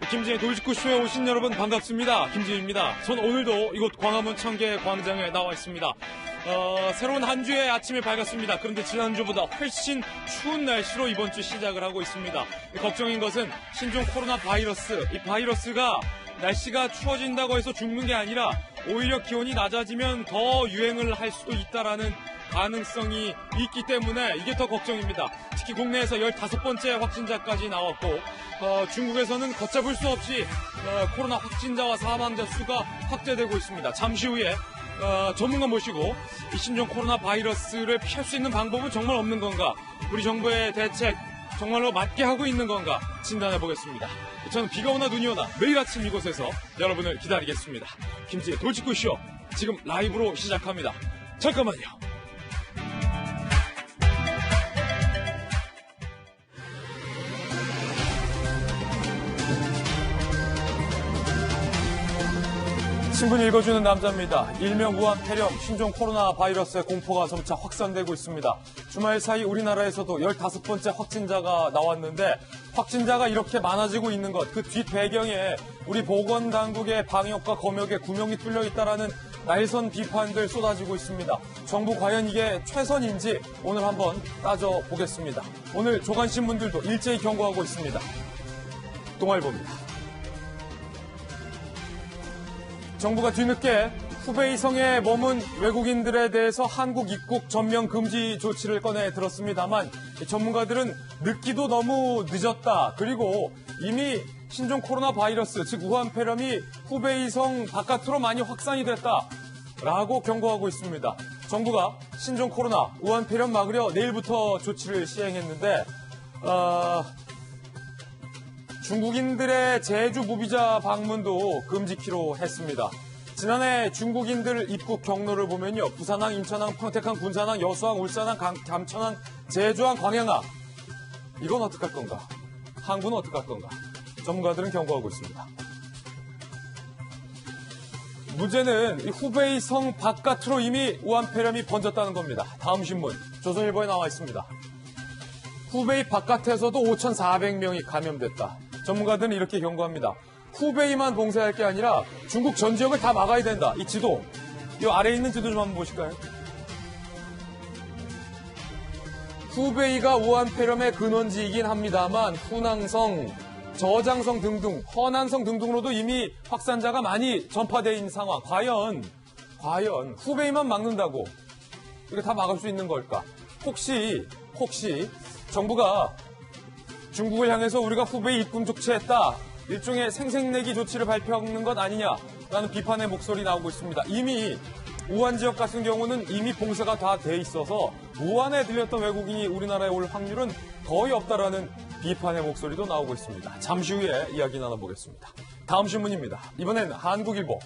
김지의 돌직구쇼에 오신 여러분 반갑습니다. 김지입니다. 전 오늘도 이곳 광화문 청계 광장에 나와 있습니다. 새로운 한 주의 아침이 밝았습니다. 그런데 지난주보다 훨씬 추운 날씨로 이번 주 시작을 하고 있습니다. 걱정인 것은 신종 코로나 바이러스, 이 바이러스가 날씨가 추워진다고 해서 죽는 게 아니라 오히려 기온이 낮아지면 더 유행을 할 수도 있다라는 가능성이 있기 때문에 이게 더 걱정입니다. 특히 국내에서 15번째 확진자까지 나왔고 중국에서는 걷잡을 수 없이 코로나 확진자와 사망자 수가 확대되고 있습니다. 잠시 후에 전문가 모시고 이 신종 코로나 바이러스를 피할 수 있는 방법은 정말 없는 건가? 우리 정부의 대책 정말로 맞게 하고 있는 건가? 진단해 보겠습니다. 저는 비가 오나 눈이 오나 매일 아침 이곳에서 여러분을 기다리겠습니다. 김치의 돌직구쇼 지금 라이브로 시작합니다. 잠깐만요. 신문 읽어주는 남자입니다. 일명 우한 폐렴 신종 코로나 바이러스의 공포가 점차 확산되고 있습니다. 주말 사이 우리나라에서도 15번째 확진자가 나왔는데 확진자가 이렇게 많아지고 있는 것, 그 뒷배경에 우리 보건당국의 방역과 검역에 구멍이 뚫려 있다라는 날선 비판들 쏟아지고 있습니다. 정부 과연 이게 최선인지 오늘 한번 따져보겠습니다. 오늘 조간신문들도 일제히 경고하고 있습니다. 동아일보입니다. 정부가 뒤늦게 후베이성에 머문 외국인들에 대해서 한국 입국 전면 금지 조치를 꺼내 들었습니다만 전문가들은 늦기도 너무 늦었다. 그리고 이미 신종 코로나 바이러스, 즉 우한 폐렴이 후베이성 바깥으로 많이 확산이 됐다라고 경고하고 있습니다. 정부가 신종 코로나, 우한 폐렴 막으려 내일부터 조치를 시행했는데 중국인들의 제주 무비자 방문도 금지키로 했습니다. 지난해 중국인들 입국 경로를 보면요. 부산항, 인천항, 평택항, 군산항, 여수항, 울산항, 감천항, 제주항, 광양항. 이건 어떡할 건가? 항구는 어떡할 건가? 전문가들은 경고하고 있습니다. 문제는 이 후베이성 바깥으로 이미 우한폐렴이 번졌다는 겁니다. 다음 신문, 조선일보에 나와 있습니다. 후베이 바깥에서도 5,400명이 감염됐다. 전문가들은 이렇게 경고합니다. 후베이만 봉쇄할 게 아니라 중국 전 지역을 다 막아야 된다. 이 지도, 이 아래에 있는 지도 좀 한번 보실까요? 후베이가 우한폐렴의 근원지이긴 합니다만 후낭성, 저장성 등등, 허난성 등등으로도 이미 확산자가 많이 전파되어 있는 상황. 과연 후베이만 막는다고 이거 다 막을 수 있는 걸까? 혹시 정부가 중국을 향해서 우리가 후베이 입국 조치했다. 일종의 생색내기 조치를 발표하는 것 아니냐라는 비판의 목소리 나오고 있습니다. 이미 우한 지역 같은 경우는 이미 봉쇄가 다 돼 있어서 우한에 들렸던 외국인이 우리나라에 올 확률은 거의 없다라는 비판의 목소리도 나오고 있습니다. 잠시 후에 이야기 나눠보겠습니다. 다음 신문입니다. 이번엔 한국일보.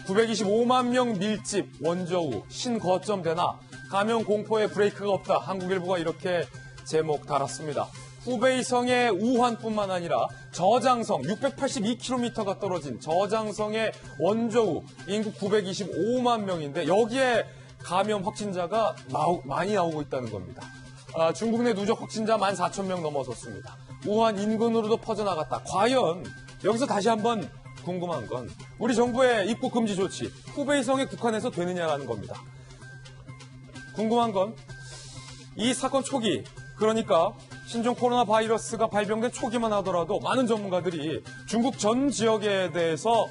925만 명 밀집 원저우 신거점 되나 감염 공포에 브레이크가 없다. 한국일보가 이렇게 제목 달았습니다. 후베이성의 우한뿐만 아니라 저장성 682km가 떨어진 저장성의 원저우 인구 925만 명인데 여기에 감염 확진자가 많이 나오고 있다는 겁니다. 중국 내 누적 확진자 14,000명 넘어섰습니다. 우한 인근으로도 퍼져나갔다. 과연 여기서 다시 한번 궁금한 건 우리 정부의 입국 금지 조치 후베이성에 국한해서 되느냐라는 겁니다. 궁금한 건 이 사건 초기, 그러니까 신종 코로나 바이러스가 발병된 초기만 하더라도 많은 전문가들이 중국 전 지역에 대해서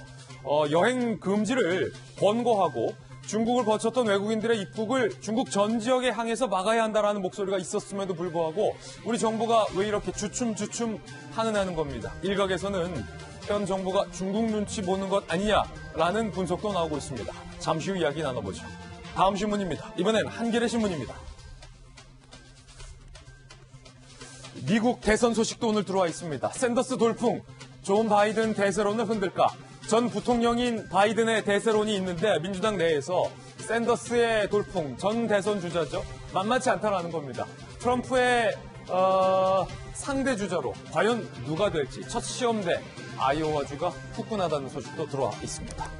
여행 금지를 권고하고 중국을 거쳤던 외국인들의 입국을 중국 전 지역에 향해서 막아야 한다라는 목소리가 있었음에도 불구하고 우리 정부가 왜 이렇게 주춤주춤 하느냐는 겁니다. 일각에서는 현 정부가 중국 눈치 보는 것 아니냐라는 분석도 나오고 있습니다. 잠시 후 이야기 나눠보죠. 다음 신문입니다. 이번엔 한겨레 신문입니다. 미국 대선 소식도 오늘 들어와 있습니다. 샌더스 돌풍, 존 바이든 대세론을 흔들까? 전 부통령인 바이든의 대세론이 있는데 민주당 내에서 샌더스의 돌풍, 전 대선 주자죠. 만만치 않다라는 겁니다. 트럼프의 상대 주자로 과연 누가 될지 첫 시험대 아이오와주가 후끈하다는 소식도 들어와 있습니다.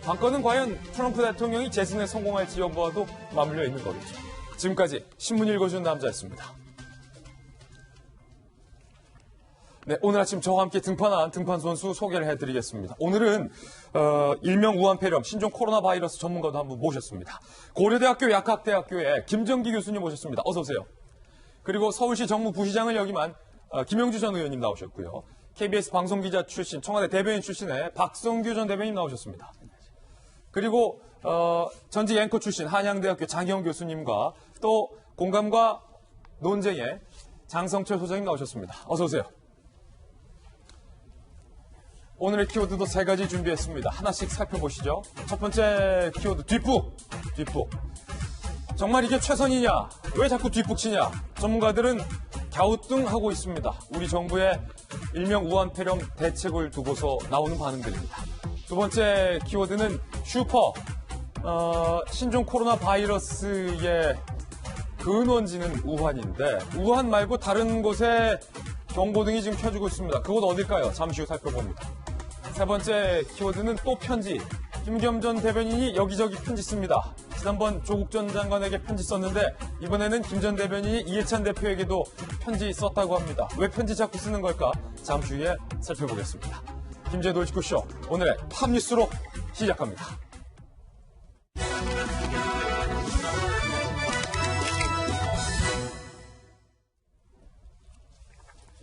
관건은 과연 트럼프 대통령이 재선에 성공할지 여부와도 맞물려 있는 거겠죠. 지금까지 신문 읽어준 남자였습니다. 네, 오늘 아침 저와 함께 등판한 등판 선수 소개를 해드리겠습니다. 오늘은 일명 우한폐렴 신종 코로나 바이러스 전문가도 한 분 모셨습니다. 고려대학교 약학대학교의 김정기 교수님 모셨습니다. 어서 오세요. 그리고 서울시 정무부시장을 역임한 김영주 전 의원님 나오셨고요. KBS 방송기자 출신, 청와대 대변인 출신의 박성규 전 대변인 나오셨습니다. 그리고 전직 앵커 출신 한양대학교 장희영 교수님과 또 공감과 논쟁의 장성철 소장님 나오셨습니다. 어서 오세요. 오늘의 키워드도 3가지 준비했습니다. 하나씩 살펴보시죠. 첫 번째 키워드 뒷북. 정말 이게 최선이냐? 왜 자꾸 뒷북 치냐? 전문가들은 갸우뚱하고 있습니다. 우리 정부의 일명 우한폐렴 대책을 두고서 나오는 반응들입니다. 두 번째 키워드는 슈퍼. 신종 코로나 바이러스의 근원지는 우한인데 우한 말고 다른 곳에 경고등이 지금 켜지고 있습니다. 그곳 어딜까요? 잠시 후 살펴봅니다. 세 번째 키워드는 또 편지. 김겸 전 대변인이 여기저기 편지 씁니다. 지난번 조국 전 장관에게 편지 썼는데 이번에는 김 전 대변인이 이해찬 대표에게도 편지 썼다고 합니다. 왜 편지 자꾸 쓰는 걸까? 잠시 후에 살펴보겠습니다. 김재도 돌직구쇼 오늘의 탑뉴스로 시작합니다.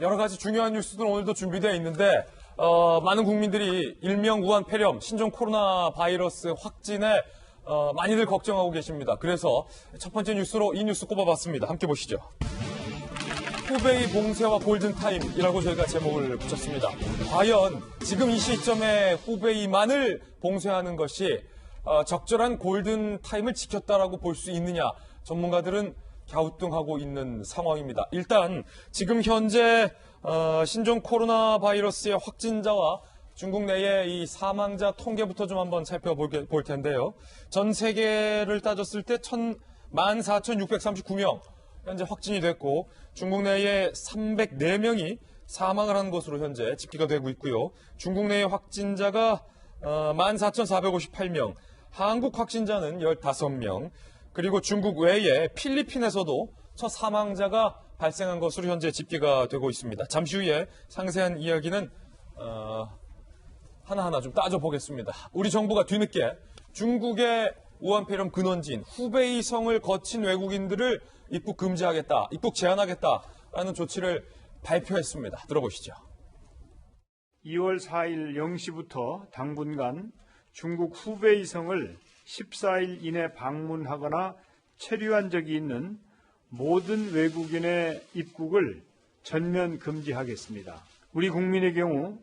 여러 가지 중요한 뉴스들 오늘도 준비되어 있는데 많은 국민들이 일명 우한폐렴 신종 코로나 바이러스 확진에 많이들 걱정하고 계십니다. 그래서 첫 번째 뉴스로 이 뉴스 꼽아봤습니다. 함께 보시죠. 후베이 봉쇄와 골든타임이라고 저희가 제목을 붙였습니다. 과연 지금 이 시점에 후베이만을 봉쇄하는 것이 적절한 골든타임을 지켰다라고 볼 수 있느냐. 전문가들은 갸우뚱하고 있는 상황입니다. 일단 지금 현재 신종 코로나 바이러스의 확진자와 중국 내의 이 사망자 통계부터 좀 한번 살펴볼 텐데요. 전 세계를 따졌을 때 14,639명 현재 확진이 됐고 중국 내에 304명이 사망을 한 것으로 현재 집계가 되고 있고요. 중국 내의 확진자가 14,458명, 한국 확진자는 15명, 그리고 중국 외에 필리핀에서도 첫 사망자가 발생한 것으로 현재 집계가 되고 있습니다. 잠시 후에 상세한 이야기는 하나하나 좀 따져보겠습니다. 우리 정부가 뒤늦게 중국의 우한폐렴 근원지인 후베이성을 거친 외국인들을 입국 금지하겠다, 입국 제한하겠다라는 조치를 발표했습니다. 들어보시죠. 2월 4일 0시부터 당분간 중국 후베이성을 14일 이내 방문하거나 체류한 적이 있는 모든 외국인의 입국을 전면 금지하겠습니다. 우리 국민의 경우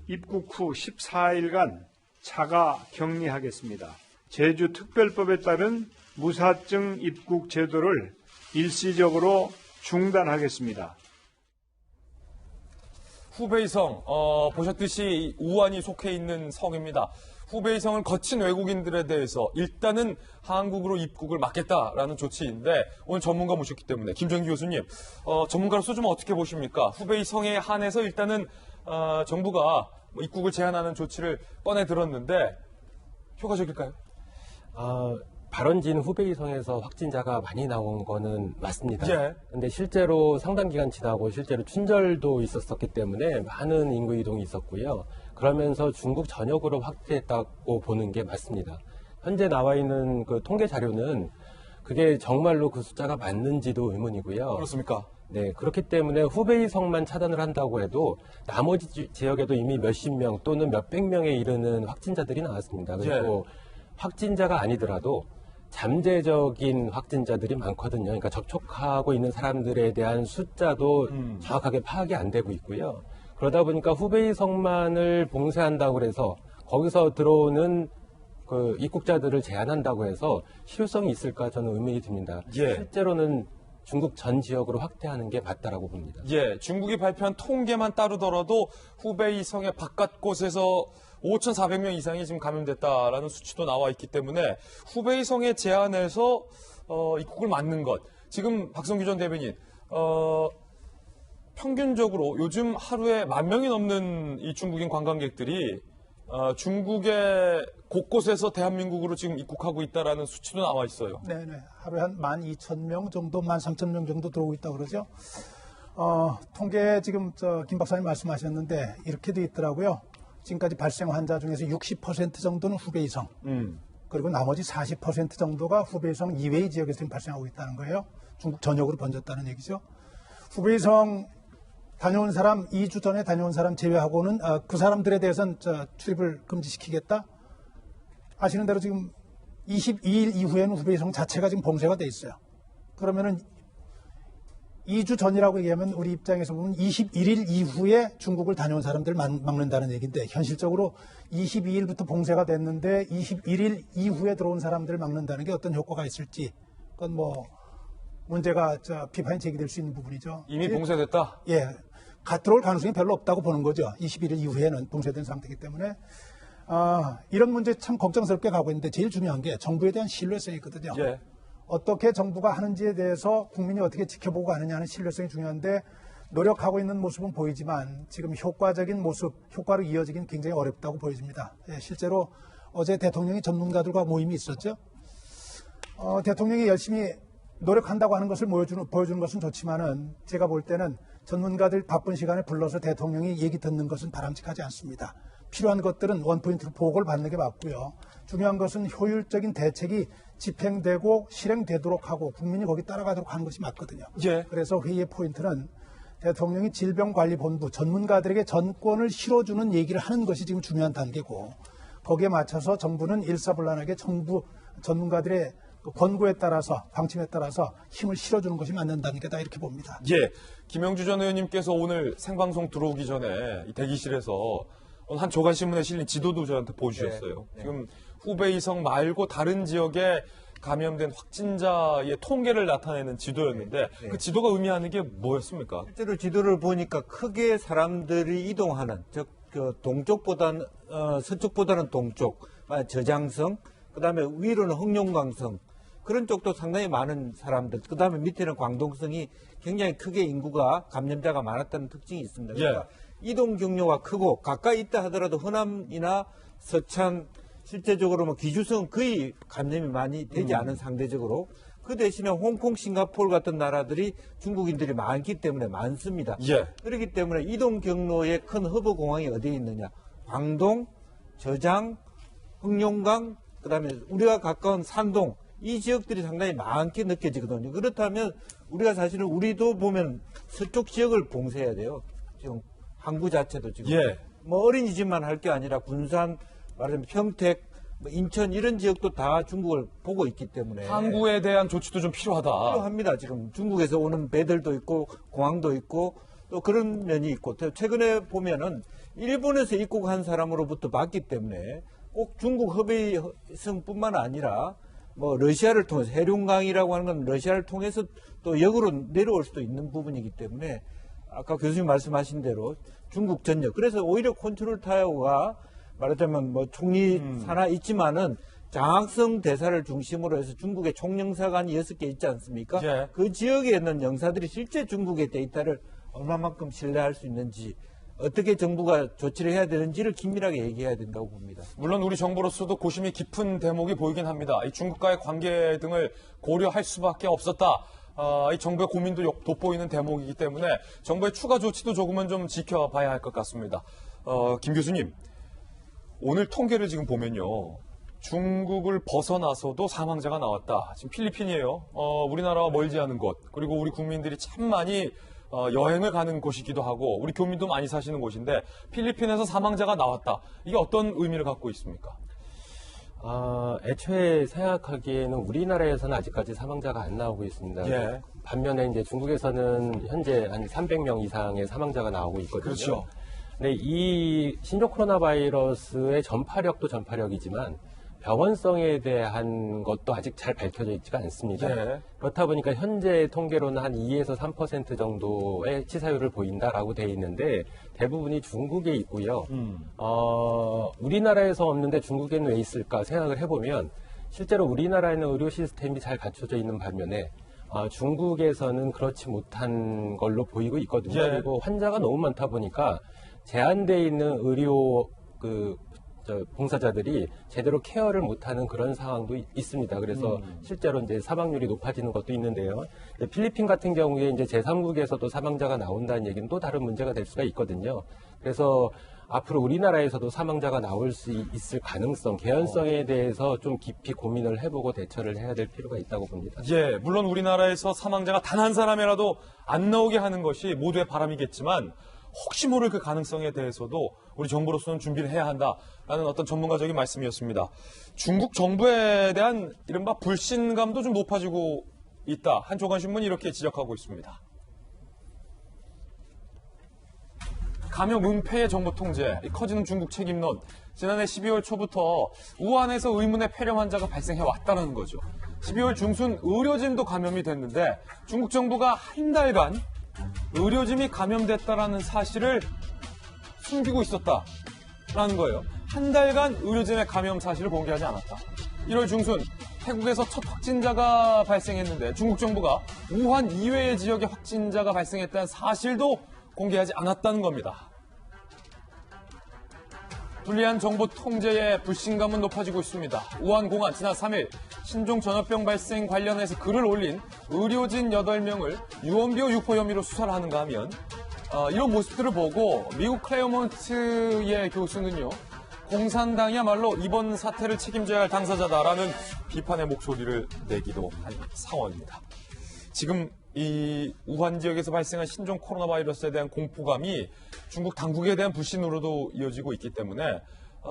입국 후 14일간 자가 격리하겠습니다. 제주특별법에 따른 무사증 입국 제도를 일시적으로 중단하겠습니다. 후베이성, 보셨듯이 우한이 속해 있는 성입니다. 후베이성을 거친 외국인들에 대해서 일단은 한국으로 입국을 막겠다라는 조치인데 오늘 전문가 모셨기 때문에 김정기 교수님, 전문가로서 좀 어떻게 보십니까? 후베이성에 한해서 일단은 정부가 입국을 제한하는 조치를 꺼내 들었는데 효과적일까요? 발원지인 후베이성에서 확진자가 많이 나온 거는 맞습니다. 예. 근데 실제로 상당 기간 지나고 실제로 춘절도 있었기 때문에 많은 인구 이동이 있었고요. 그러면서 중국 전역으로 확대했다고 보는 게 맞습니다. 현재 나와 있는 그 통계 자료는 그게 정말로 그 숫자가 맞는지도 의문이고요. 그렇습니까? 네, 그렇기 때문에 후베이성만 차단을 한다고 해도 나머지 지역에도 이미 몇십 명 또는 몇백 명에 이르는 확진자들이 나왔습니다. 그리고 확진자가 아니더라도 잠재적인 확진자들이 많거든요. 그러니까 접촉하고 있는 사람들에 대한 숫자도 정확하게 파악이 안 되고 있고요. 그러다 보니까 후베이성만을 봉쇄한다고 해서 거기서 들어오는 그 입국자들을 제한한다고 해서 실효성이 있을까 저는 의문이 듭니다. 예. 실제로는 중국 전 지역으로 확대하는 게 맞다라고 봅니다. 예, 중국이 발표한 통계만 따르더라도 후베이성의 바깥 곳에서 5,400명 이상이 지금 감염됐다라는 수치도 나와 있기 때문에 후베이성의 제한에서 입국을 막는 것. 지금 박성규 전 대변인, 평균적으로 요즘 하루에 10,000명이 넘는 이 중국인 관광객들이 중국의 곳곳에서 대한민국으로 지금 입국하고 있다라는 수치도 나와 있어요. 네네. 하루에 한 12,000명 정도, 13,000명 정도 들어오고 있다고 그러죠. 통계 지금 김 박사님 말씀하셨는데 이렇게 돼 있더라고요. 지금까지 발생 환자 중에서 60% 정도는 후베이성, 그리고 나머지 40% 정도가 후베이성 이외의 지역에서 지금 발생하고 있다는 거예요. 중국 전역으로 번졌다는 얘기죠. 후베이성 다녀온 사람, 2주 전에 다녀온 사람 제외하고는 그 사람들에 대해서는 출입을 금지시키겠다. 아시는 대로 지금 22일 이후에는 후베이성 자체가 지금 봉쇄가 돼 있어요. 그러면은 2주 전이라고 얘기하면 우리 입장에서 보면 21일 이후에 중국을 다녀온 사람들을 막는다는 얘기인데, 현실적으로 22일부터 봉쇄가 됐는데 21일 이후에 들어온 사람들을 막는다는 게 어떤 효과가 있을지, 그건 뭐 문제가 비판이 제기될 수 있는 부분이죠. 이미 봉쇄됐다? 예. 들어올 가능성이 별로 없다고 보는 거죠. 21일 이후에는 봉쇄된 상태이기 때문에. 이런 문제 참 걱정스럽게 가고 있는데, 제일 중요한 게 정부에 대한 신뢰성이 있거든요. 예. 어떻게 정부가 하는지에 대해서 국민이 어떻게 지켜보고 가느냐 하는 신뢰성이 중요한데, 노력하고 있는 모습은 보이지만 지금 효과적인 모습, 효과로 이어지긴 굉장히 어렵다고 보여집니다. 예, 실제로 어제 대통령이 전문가들과 모임이 있었죠. 대통령이 열심히 노력한다고 하는 것을 보여주는 것은 좋지만은, 제가 볼 때는 전문가들 바쁜 시간에 불러서 대통령이 얘기 듣는 것은 바람직하지 않습니다. 필요한 것들은 원포인트로 보고를 받는 게 맞고요. 중요한 것은 효율적인 대책이 집행되고 실행되도록 하고 국민이 거기 따라가도록 하는 것이 맞거든요. 예. 그래서 회의의 포인트는 대통령이 질병관리본부 전문가들에게 전권을 실어주는 얘기를 하는 것이 지금 중요한 단계고, 거기에 맞춰서 정부는 일사불란하게 정부 전문가들의 권고에 따라서, 방침에 따라서 힘을 실어주는 것이 맞는 단계다, 이렇게 봅니다. 예. 김영주 전 의원님께서 오늘 생방송 들어오기 전에 이 대기실에서 한 조간신문에 실린 지도도 저한테 보여주셨어요. 네. 지금 후베이성 말고 다른 지역에 감염된 확진자의 통계를 나타내는 지도였는데, 네. 그 지도가 의미하는 게 뭐였습니까? 실제로 지도를 보니까 크게 사람들이 이동하는, 즉, 동쪽보다는, 서쪽보다는 동쪽, 저장성, 그 다음에 위로는 흑룡강성, 그런 쪽도 상당히 많은 사람들, 그 다음에 밑에는 광동성이 굉장히 크게 인구가, 감염자가 많았다는 특징이 있습니다. 그러니까 이동 경로가 크고, 가까이 있다 하더라도 호남이나 서창, 실제적으로 뭐 기주성은 거의 감염이 많이 되지 않은 상대적으로, 그 대신에 홍콩, 싱가포르 같은 나라들이 중국인들이 많기 때문에 많습니다. 예. 그렇기 때문에 이동 경로의 큰 허브 공항이 어디에 있느냐? 광동, 저장, 흑룡강, 그다음에 우리가 가까운 산동, 이 지역들이 상당히 많게 느껴지거든요. 그렇다면 우리가 사실은 우리도 보면 서쪽 지역을 봉쇄해야 돼요. 지금 항구 자체도 지금 예. 뭐 어린이집만 할 게 아니라 군산, 말하자면 평택, 뭐 인천 이런 지역도 다 중국을 보고 있기 때문에 항구에 대한 조치도 좀 필요하다. 필요합니다. 지금 중국에서 오는 배들도 있고 공항도 있고 또 그런 면이 있고, 최근에 보면은 일본에서 입국한 사람으로부터 봤기 때문에 꼭 중국 허베이성뿐만 아니라 뭐 러시아를 통해서, 해룡강이라고 하는 건 러시아를 통해서 또 역으로 내려올 수도 있는 부분이기 때문에 아까 교수님 말씀하신 대로 중국 전역, 그래서 오히려 컨트롤 타워가 말하자면 뭐 총리 산하 있지만은 장학성 대사를 중심으로 해서 중국의 총영사관이 6개 있지 않습니까? 예. 그 지역에 있는 영사들이 실제 중국의 데이터를 얼마만큼 신뢰할 수 있는지, 어떻게 정부가 조치를 해야 되는지를 긴밀하게 얘기해야 된다고 봅니다. 물론 우리 정부로서도 고심이 깊은 대목이 보이긴 합니다. 이 중국과의 관계 등을 고려할 수밖에 없었다. 이 정부의 고민도 돋보이는 대목이기 때문에 정부의 추가 조치도 조금은 좀 지켜봐야 할 것 같습니다. 김 교수님, 오늘 통계를 지금 보면요, 중국을 벗어나서도 사망자가 나왔다. 지금 필리핀이에요. 우리나라와 멀지 않은 곳, 그리고 우리 국민들이 참 많이 여행을 가는 곳이기도 하고 우리 교민도 많이 사시는 곳인데, 필리핀에서 사망자가 나왔다. 이게 어떤 의미를 갖고 있습니까? 애초에 생각하기에는 우리나라에서는 아직까지 사망자가 안 나오고 있습니다. 예. 반면에 이제 중국에서는 현재 한 300명 이상의 사망자가 나오고 있거든요. 그렇죠. 근데 이 신종 코로나 바이러스의 전파력도 전파력이지만 병원성에 대한 것도 아직 잘 밝혀져 있지가 않습니다. 예. 그렇다 보니까 현재 통계로는 한 2에서 3% 정도의 치사율을 보인다라고 돼 있는데, 대부분이 중국에 있고요. 우리나라에서 없는데 중국에는 왜 있을까 생각을 해보면, 실제로 우리나라에는 의료 시스템이 잘 갖춰져 있는 반면에 중국에서는 그렇지 못한 걸로 보이고 있거든요. 예. 그리고 환자가 너무 많다 보니까 제한되어 있는 의료 봉사자들이 제대로 케어를 못하는 그런 상황도 있습니다. 그래서 실제로 이제 사망률이 높아지는 것도 있는데요. 필리핀 같은 경우에 이제 제3국에서도 사망자가 나온다는 얘기는 또 다른 문제가 될 수가 있거든요. 그래서 앞으로 우리나라에서도 사망자가 나올 수 있을 가능성, 개연성에 대해서 좀 깊이 고민을 해보고 대처를 해야 될 필요가 있다고 봅니다. 예, 물론 우리나라에서 사망자가 단 한 사람이라도 안 나오게 하는 것이 모두의 바람이겠지만 혹시 모를 그 가능성에 대해서도 우리 정부로서는 준비를 해야 한다라는 어떤 전문가적인 말씀이었습니다. 중국 정부에 대한 이른바 불신감도 좀 높아지고 있다. 한조간신문이 이렇게 지적하고 있습니다. 감염 은폐의 정보 통제, 커지는 중국 책임론. 지난해 12월 초부터 우한에서 의문의 폐렴 환자가 발생해 왔다는 거죠. 12월 중순 의료진도 감염이 됐는데 중국 정부가 한 달간 의료진이 감염됐다라는 사실을 숨기고 있었다라는 거예요. 한 달간 의료진의 감염 사실을 공개하지 않았다. 1월 중순 태국에서 첫 확진자가 발생했는데 중국 정부가 우한 이외의 지역에 확진자가 발생했다는 사실도 공개하지 않았다는 겁니다. 불리한 정보 통제에 불신감은 높아지고 있습니다. 우한공안 지난 3일 신종 전염병 발생 관련해서 글을 올린 의료진 8명을 유언비어 유포 혐의로 수사를 하는가 하면 이런 모습들을 보고 미국 클레어몬트의 교수는요. 공산당이야말로 이번 사태를 책임져야 할 당사자다라는 비판의 목소리를 내기도 한 상황입니다. 지금 이 우한 지역에서 발생한 신종 코로나 바이러스에 대한 공포감이 중국 당국에 대한 불신으로도 이어지고 있기 때문에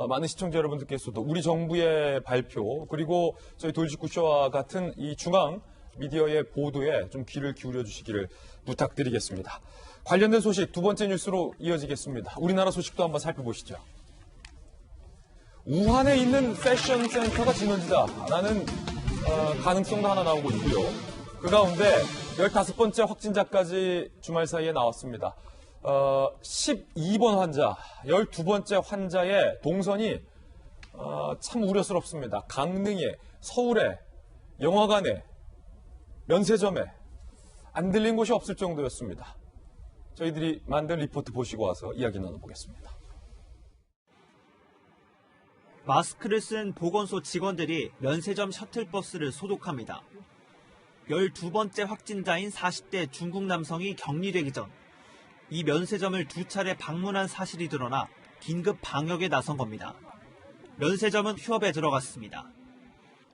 많은 시청자 여러분들께서도 우리 정부의 발표 그리고 저희 돌직구쇼와 같은 이 중앙 미디어의 보도에 좀 귀를 기울여 주시기를 부탁드리겠습니다. 관련된 소식 두 번째 뉴스로 이어지겠습니다. 우리나라 소식도 한번 살펴보시죠. 우한에 있는 패션 센터가 진원지다라는 가능성도 하나 나오고 있고요. 그 가운데 15번째 확진자까지 주말 사이에 나왔습니다. 12번 환자, 12번째 환자의 동선이 참 우려스럽습니다. 강릉에, 서울에, 영화관에, 면세점에 안 들린 곳이 없을 정도였습니다. 저희들이 만든 리포트 보시고 와서 이야기 나눠보겠습니다. 마스크를 쓴 보건소 직원들이 면세점 셔틀버스를 소독합니다. 12번째 확진자인 40대 중국 남성이 격리되기 전 이 면세점을 2차례 방문한 사실이 드러나 긴급 방역에 나선 겁니다. 면세점은 휴업에 들어갔습니다.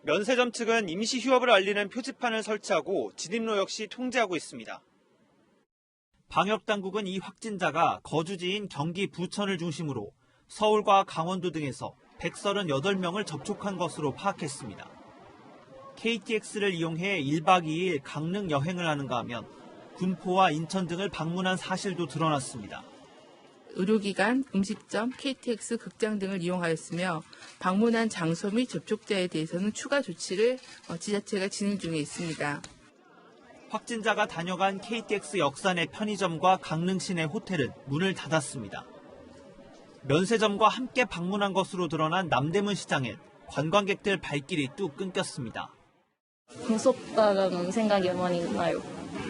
면세점 측은 임시 휴업을 알리는 표지판을 설치하고 진입로 역시 통제하고 있습니다. 방역당국은 이 확진자가 거주지인 경기 부천을 중심으로 서울과 강원도 등에서 138명을 접촉한 것으로 파악했습니다. KTX를 이용해 1박 2일 강릉 여행을 하는가 하면 군포와 인천 등을 방문한 사실도 드러났습니다. 의료기관, 음식점, KTX, 극장 등을 이용하였으며 방문한 장소 및 접촉자에 대해서는 추가 조치를 지자체가 진행 중에 있습니다. 확진자가 다녀간 KTX 역사 내 편의점과 강릉 시내 호텔은 문을 닫았습니다. 면세점과 함께 방문한 것으로 드러난 남대문 시장엔 관광객들 발길이 뚝 끊겼습니다. 무섭다라는 생각이 많이 나요.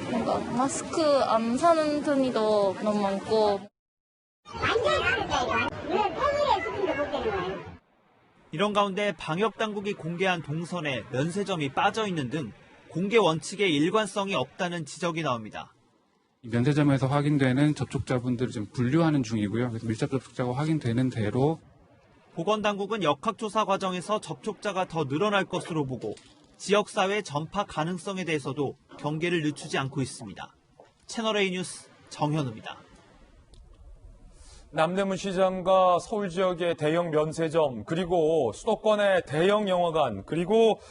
뭔가 마스크 안 사는 편이 더 너무 많고. 이런 가운데 방역당국이 공개한 동선에 면세점이 빠져있는 등 공개 원칙에 일관성이 없다는 지적이 나옵니다. 면세점에서 확인되는 접촉자분들을 좀 분류하는 중이고요. 그래서 밀접 접촉자가 확인되는 대로 보건당국은 역학조사 과정에서 접촉자가 더 늘어날 것으로 보고 지역사회 전파 가능성에 대해서도 경계를 늦추지 않고 있습니다. 채널A 뉴스 정현우입니다. 남대문 시장과 서울 지역의 대형 면세점, 그리고 수도권의 대형 영화관, 그리고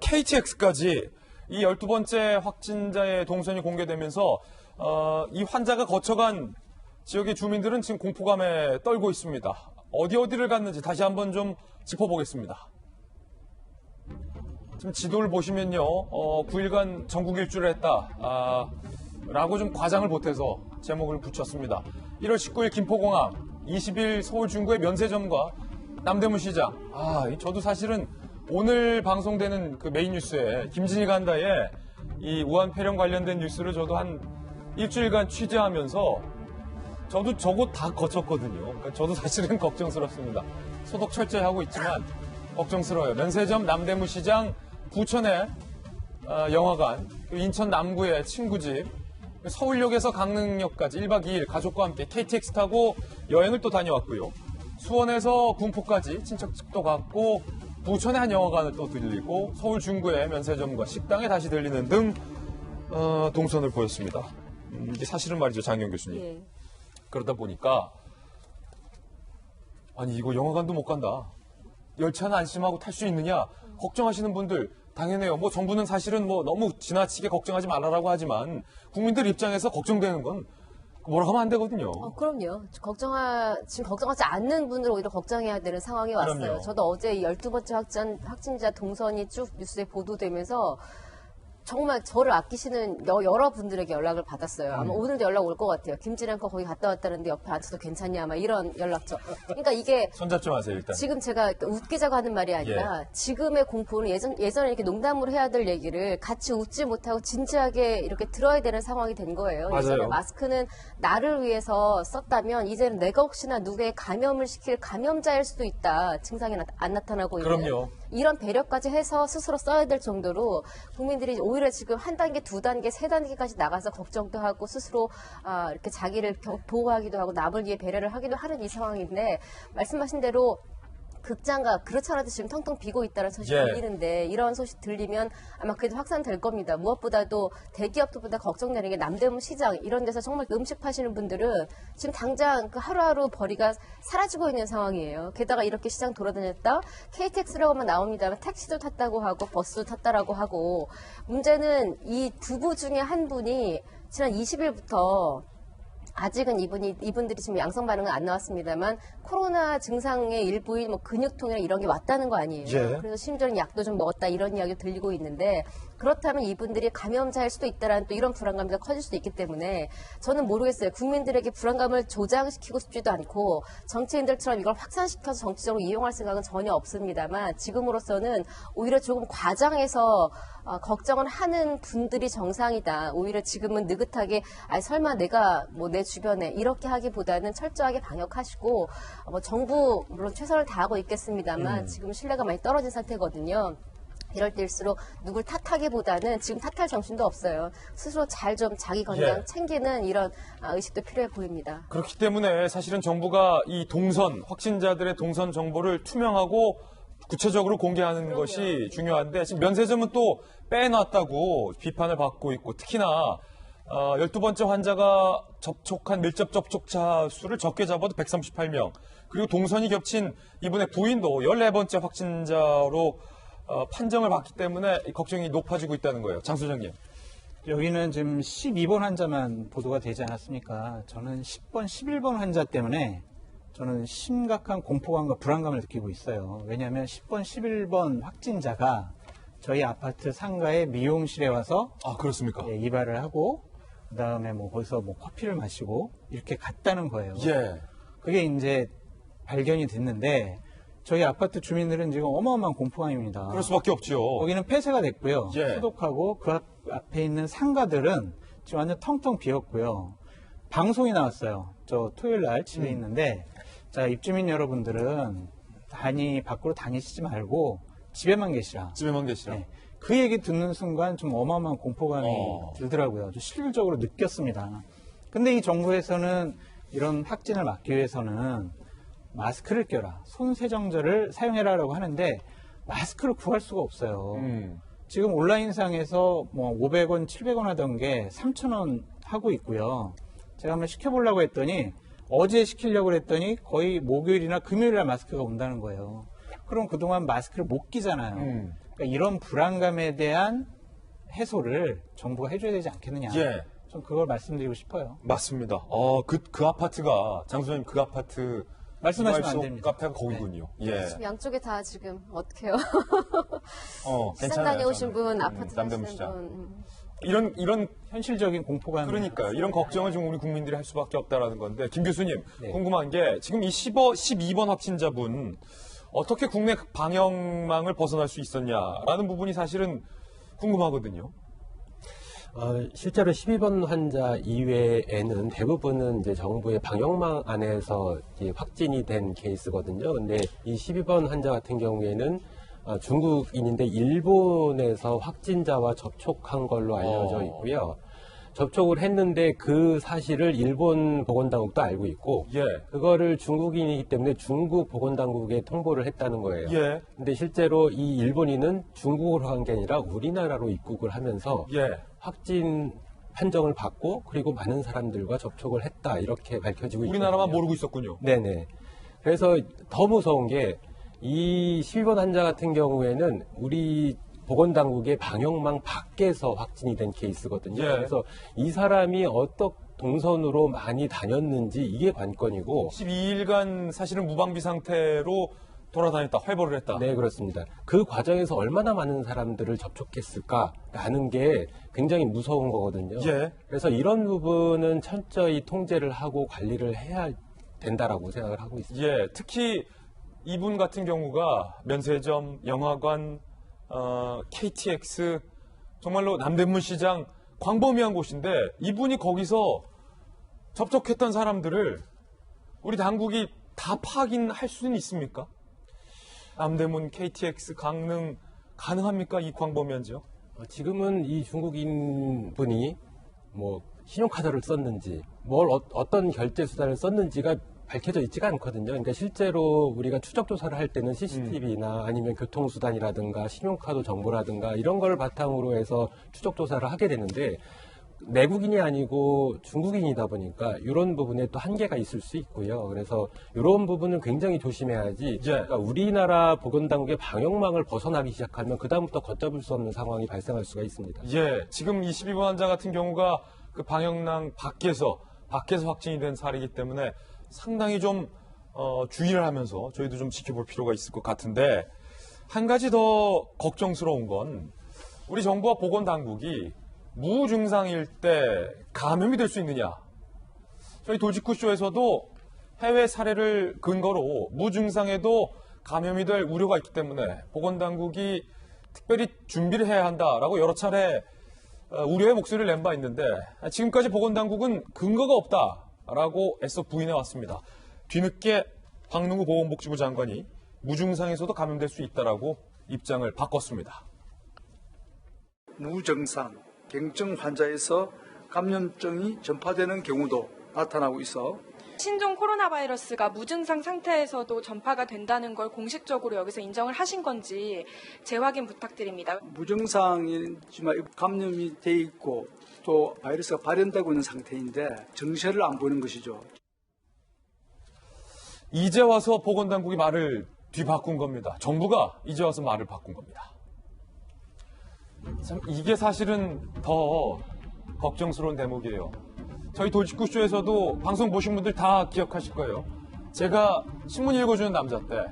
KTX까지 이 12번째 확진자의 동선이 공개되면서 이 환자가 거쳐간 지역의 주민들은 지금 공포감에 떨고 있습니다. 어디를 갔는지 다시 한번 좀 짚어보겠습니다. 지금 지도를 보시면요, 9일간 전국 일주를 했다, 라고 좀 과장을 보태서 제목을 붙였습니다. 1월 19일 김포공항, 20일 서울 중구의 면세점과 남대문 시장. 저도 사실은 오늘 방송되는 그 메인 뉴스에 김진희 간다에 이 우한 폐렴 관련된 뉴스를 저도 한 일주일간 취재하면서 저도 저거 다 거쳤거든요. 그러니까 저도 사실은 걱정스럽습니다. 소독 철저히 하고 있지만 걱정스러워요. 면세점, 남대문 시장, 부천의 영화관, 인천 남구의 친구집, 서울역에서 강릉역까지 1박 2일 가족과 함께 KTX 타고 여행을 또 다녀왔고요. 수원에서 군포까지 친척집도 갔고 부천의 한 영화관을 또 들리고 서울 중구의 면세점과 식당에 다시 들리는 등 동선을 보였습니다. 이게 사실은 말이죠, 장영 교수님. 예. 그러다 보니까 아니 이거 영화관도 못 간다. 열차는 안심하고 탈 수 있느냐 걱정하시는 분들 당연해요. 뭐 정부는 사실은 뭐 너무 지나치게 걱정하지 말라라고 하지만 국민들 입장에서 걱정되는 건 뭐라고 하면 안 되거든요. 그럼요. 지금 걱정하지 않는 분들 오히려 걱정해야 되는 상황이 왔어요. 그럼요. 저도 어제 12번째 확진자 동선이 쭉 뉴스에 보도되면서 정말 저를 아끼시는 여러 분들에게 연락을 받았어요. 아마 오늘도 연락 올 것 같아요. 김진애 거 거기 갔다 왔다는데 옆에 앉아서 괜찮냐, 막 이런 연락처. 그러니까 이게 손잡지 마세요, 일단. 지금 제가 웃기자고 하는 말이 아니라 지금의 공포는 예전에 이렇게 농담으로 해야 될 얘기를 같이 웃지 못하고 진지하게 이렇게 들어야 되는 상황이 된 거예요. 맞아요. 예전에 마스크는 나를 위해서 썼다면 이제는 내가 혹시나 누구의 감염을 시킬 감염자일 수도 있다. 증상이 안 나타나고 있는. 그럼요. 이런 배려까지 해서 스스로 써야 될 정도로 국민들이 오히려 지금 한 단계, 두 단계, 세 단계까지 나가서 걱정도 하고 스스로 이렇게 자기를 보호하기도 하고 남을 위해 배려를 하기도 하는 이 상황인데 말씀하신 대로 극장가 그렇지 않아도 지금 텅텅 비고 있다는 소식 들리는데 이런 소식 들리면 아마 그래도 확산될 겁니다. 무엇보다도 대기업들보다 걱정되는 게 남대문 시장 이런 데서 정말 음식 파시는 분들은 지금 당장 그 하루하루 벌이가 사라지고 있는 상황이에요. 게다가 이렇게 시장 돌아다녔다 KTX라고만 나옵니다만 택시도 탔다고 하고 버스도 탔다라고 하고 문제는 이 부부 중에 한 분이 지난 20일부터 아직은 이분들이 지금 양성 반응은 안 나왔습니다만 코로나 증상의 일부인 뭐 근육통이나 이런 게 왔다는 거 아니에요. 그래서 심지어는 약도 좀 먹었다 이런 이야기가 들리고 있는데 그렇다면 이분들이 감염자일 수도 있다라는 또 이런 불안감이 더 커질 수도 있기 때문에 저는 모르겠어요. 국민들에게 불안감을 조장시키고 싶지도 않고 정치인들처럼 이걸 확산시켜서 정치적으로 이용할 생각은 전혀 없습니다만 지금으로서는 오히려 조금 과장해서 걱정을 하는 분들이 정상이다. 오히려 지금은 느긋하게 설마 내가 뭐 내 주변에 이렇게 하기보다는 철저하게 방역하시고 정부 물론 최선을 다하고 있겠습니다만 지금 신뢰가 많이 떨어진 상태거든요. 이럴 때일수록 누굴 탓하기보다는 지금 탓할 정신도 없어요. 스스로 잘 좀 자기 건강 챙기는 이런 의식도 필요해 보입니다. 그렇기 때문에 사실은 정부가 이 확진자들의 동선 정보를 투명하고 구체적으로 공개하는 것이 중요한데 지금 면세점은 또 빼놨다고 비판을 받고 있고 특히나 12번째 환자가 접촉한 밀접 접촉자 수를 적게 잡아도 138명 그리고 동선이 겹친 이분의 부인도 14번째 확진자로 판정을 받기 때문에 걱정이 높아지고 있다는 거예요. 장 소장님. 여기는 지금 12번 환자만 보도가 되지 않았습니까? 저는 10번, 11번 환자 때문에 저는 심각한 공포감과 불안감을 느끼고 있어요. 왜냐하면 10번, 11번 확진자가 저희 아파트 상가의 미용실에 와서 그렇습니까? 이발을 하고 그다음에 뭐 거기서 뭐 커피를 마시고 이렇게 갔다는 거예요. 그게 이제 발견이 됐는데 저희 아파트 주민들은 지금 어마어마한 공포감입니다. 그럴 수밖에 없죠. 거기는 폐쇄가 됐고요. 소독하고 그 앞에 있는 상가들은 지금 완전 텅텅 비었고요. 방송이 나왔어요. 저 토요일 날 집에 있는데 자 입주민 여러분들은 밖으로 다니시지 말고 집에만 계시라. 네. 그 얘기 듣는 순간 좀 어마어마한 공포감이 들더라고요. 좀 실질적으로 느꼈습니다. 근데 이 정부에서는 이런 확진을 막기 위해서는 마스크를 껴라, 손세정제를 사용해라라고 하는데 마스크를 구할 수가 없어요. 지금 온라인상에서 뭐 500원, 700원 하던 게 3,000원 하고 있고요. 제가 한번 시켜보려고 했더니 어제 시키려고 했더니 거의 목요일이나 금요일날 마스크가 온다는 거예요. 그럼 그동안 마스크를 못 끼잖아요. 그러니까 이런 불안감에 대한 해소를 정부가 해줘야 되지 않겠느냐. 좀 그걸 말씀드리고 싶어요. 맞습니다. 그 아파트가 장 소장님 그 아파트 말씀하시면 안 됩니다. 카페가 거기군요. 지금 양쪽에 다 지금 어떡해요. 시장 괜찮아요. 다녀오신 분, 아파트 남대문 사시는 시장. 분. 이런 현실적인 공포감. 그러니까요. 이런 걱정을 좀 우리 국민들이 할 수밖에 없다라는 건데 김 교수님 궁금한 게 지금 이 12번 확진자분 어떻게 국내 방역망을 벗어날 수 있었냐라는 부분이 사실은 궁금하거든요. 실제로 12번 환자 이외에는 대부분은 이제 정부의 방역망 안에서 이제 확진이 된 케이스거든요. 근데 이 12번 환자 같은 경우에는 중국인인데 일본에서 확진자와 접촉한 걸로 알려져 있고요. 접촉을 했는데 그 사실을 일본 보건당국도 알고 있고, 예. 그거를 중국인이기 때문에 중국 보건당국에 통보를 했다는 거예요. 예. 근데 실제로 이 일본인은 중국으로 간 게 아니라 우리나라로 입국을 하면서 예. 확진 판정을 받고 그리고 많은 사람들과 접촉을 했다 이렇게 밝혀지고 있거든요. 우리나라만 모르고 있었군요. 네네. 그래서 더 무서운 게 이 12번 환자 같은 경우에는 우리 보건당국의 방역망 밖에서 확진이 된 케이스거든요. 예. 그래서 이 사람이 어떤 동선으로 많이 다녔는지 이게 관건이고 12일간 사실은 무방비 상태로 돌아다녔다, 활보를 했다. 네, 그렇습니다. 그 과정에서 얼마나 많은 사람들을 접촉했을까라는 게 굉장히 무서운 거거든요. 예. 그래서 이런 부분은 철저히 통제를 하고 관리를 해야 된다라고 생각을 하고 있습니다. 예, 특히 이분 같은 경우가 면세점, 영화관, KTX, 정말로 남대문 시장 광범위한 곳인데 이분이 거기서 접촉했던 사람들을 우리 당국이 다 확인할 수는 있습니까? 남대문, KTX, 강릉 가능합니까? 이 광범위한 지역? 지금은 이 중국인 분이 뭐 신용카드를 썼는지 어떤 결제 수단을 썼는지가 밝혀져 있지가 않거든요. 그러니까 실제로 우리가 추적 조사를 할 때는 CCTV나 아니면 교통수단이라든가 신용카드 정보라든가 이런 걸 바탕으로 해서 추적 조사를 하게 되는데 내국인이 아니고 중국인이다 보니까 이런 부분에 또 한계가 있을 수 있고요. 그래서 이런 부분은 굉장히 조심해야지. 그러니까 우리나라 보건당국의 방역망을 벗어나기 시작하면 그다음부터 걷잡을 수 없는 상황이 발생할 수가 있습니다. 예, 지금 이 12번 환자 같은 경우가 그 방역망 밖에서 확진이 된 사례이기 때문에 상당히 좀 주의를 하면서 저희도 좀 지켜볼 필요가 있을 것 같은데 한 가지 더 걱정스러운 건 우리 정부와 보건당국이 무증상일 때 감염이 될 수 있느냐. 저희 돌직구쇼에서도 해외 사례를 근거로 무증상에도 감염이 될 우려가 있기 때문에 보건당국이 특별히 준비를 해야 한다라고 여러 차례 우려의 목소리를 낸 바 있는데 지금까지 보건당국은 근거가 없다라고 애써 부인해 왔습니다. 뒤늦게 박능우 보건복지부 장관이 무증상에서도 감염될 수 있다라고 입장을 바꿨습니다. 무증상, 경증 환자에서 감염증이 전파되는 경우도 나타나고 있어 신종 코로나 바이러스가 무증상 상태에서도 전파가 된다는 걸 공식적으로 여기서 인정을 하신 건지 재확인 부탁드립니다. 무증상이지만 감염이 돼 있고 또 바이러스가 발현되고 있는 상태인데 증세를 안 보이는 것이죠. 이제 와서 보건당국이 말을 뒤바꾼 겁니다. 정부가 이제 와서 말을 바꾼 겁니다. 참 이게 사실은 더 걱정스러운 대목이에요. 저희 돌직구쇼에서도 방송 보신 분들 다 기억하실 거예요. 제가 신문 읽어주는 남자 때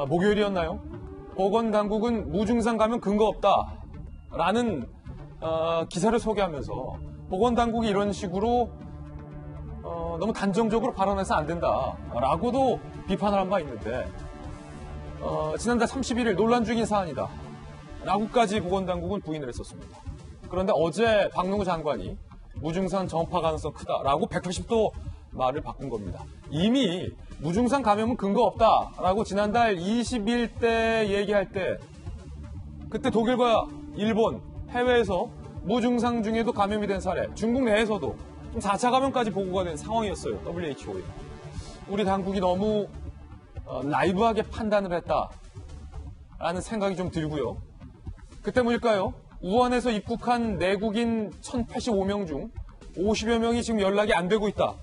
목요일이었나요? 보건당국은 무증상 감염 근거 없다라는 기사를 소개하면서 보건당국이 이런 식으로 너무 단정적으로 발언해서 안 된다라고도 비판을 한 바 있는데 지난달 31일 논란 중인 사안이다 라고까지 보건당국은 부인을 했었습니다. 그런데 어제 박능우 장관이 무증상 전파 가능성 크다라고 180도 말을 바꾼 겁니다. 이미 무증상 감염은 근거 없다라고 지난달 20일 때 얘기할 때 그때 독일과 일본 해외에서 무증상 중에도 감염이 된 사례, 중국 내에서도 좀 4차 감염까지 보고가 된 상황이었어요. WHO에. 우리 당국이 너무 라이브하게 판단을 했다라는 생각이 좀 들고요. 그때 뭘까요? 우한에서 입국한 내국인 1,085명 중 50여 명이 지금 연락이 안 되고 있다.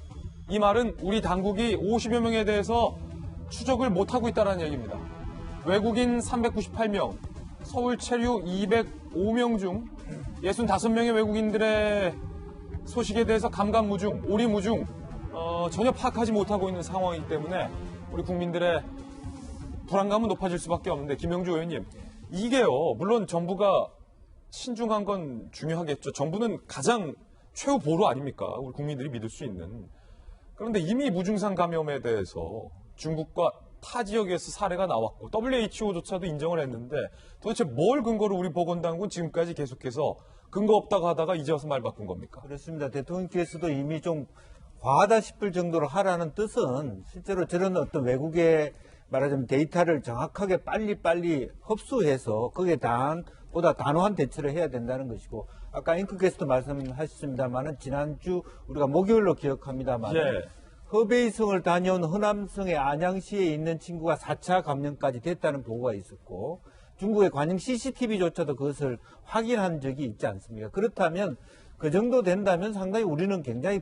이 말은 우리 당국이 50여 명에 대해서 추적을 못하고 있다는 얘기입니다. 외국인 398명, 서울 체류 205명 중 65명의 외국인들의 소식에 대해서 감감무중, 오리무중 전혀 파악하지 못하고 있는 상황이기 때문에 우리 국민들의 불안감은 높아질 수밖에 없는데 김영주 의원님, 이게요. 물론 정부가 신중한 건 중요하겠죠. 정부는 가장 최후 보루 아닙니까? 우리 국민들이 믿을 수 있는. 그런데 이미 무증상 감염에 대해서 중국과 타 지역에서 사례가 나왔고 WHO조차도 인정을 했는데 도대체 뭘 근거로 우리 보건당국은 지금까지 계속해서 근거 없다고 하다가 이제 와서 말 바꾼 겁니까? 그렇습니다. 대통령께서도 이미 좀 과하다 싶을 정도로 하라는 뜻은 실제로 저런 어떤 외국의 말하자면 데이터를 정확하게 빨리빨리 흡수해서 거기에 보다 단호한 대처를 해야 된다는 것이고, 아까 앵커께서도 말씀하셨습니다만은 지난주 우리가 목요일로 기억합니다만 예. 허베이성을 다녀온 허남성의 안양시에 있는 친구가 4차 감염까지 됐다는 보고가 있었고, 중국의 관영 CCTV조차도 그것을 확인한 적이 있지 않습니까? 그렇다면 그 정도 된다면 상당히 우리는 굉장히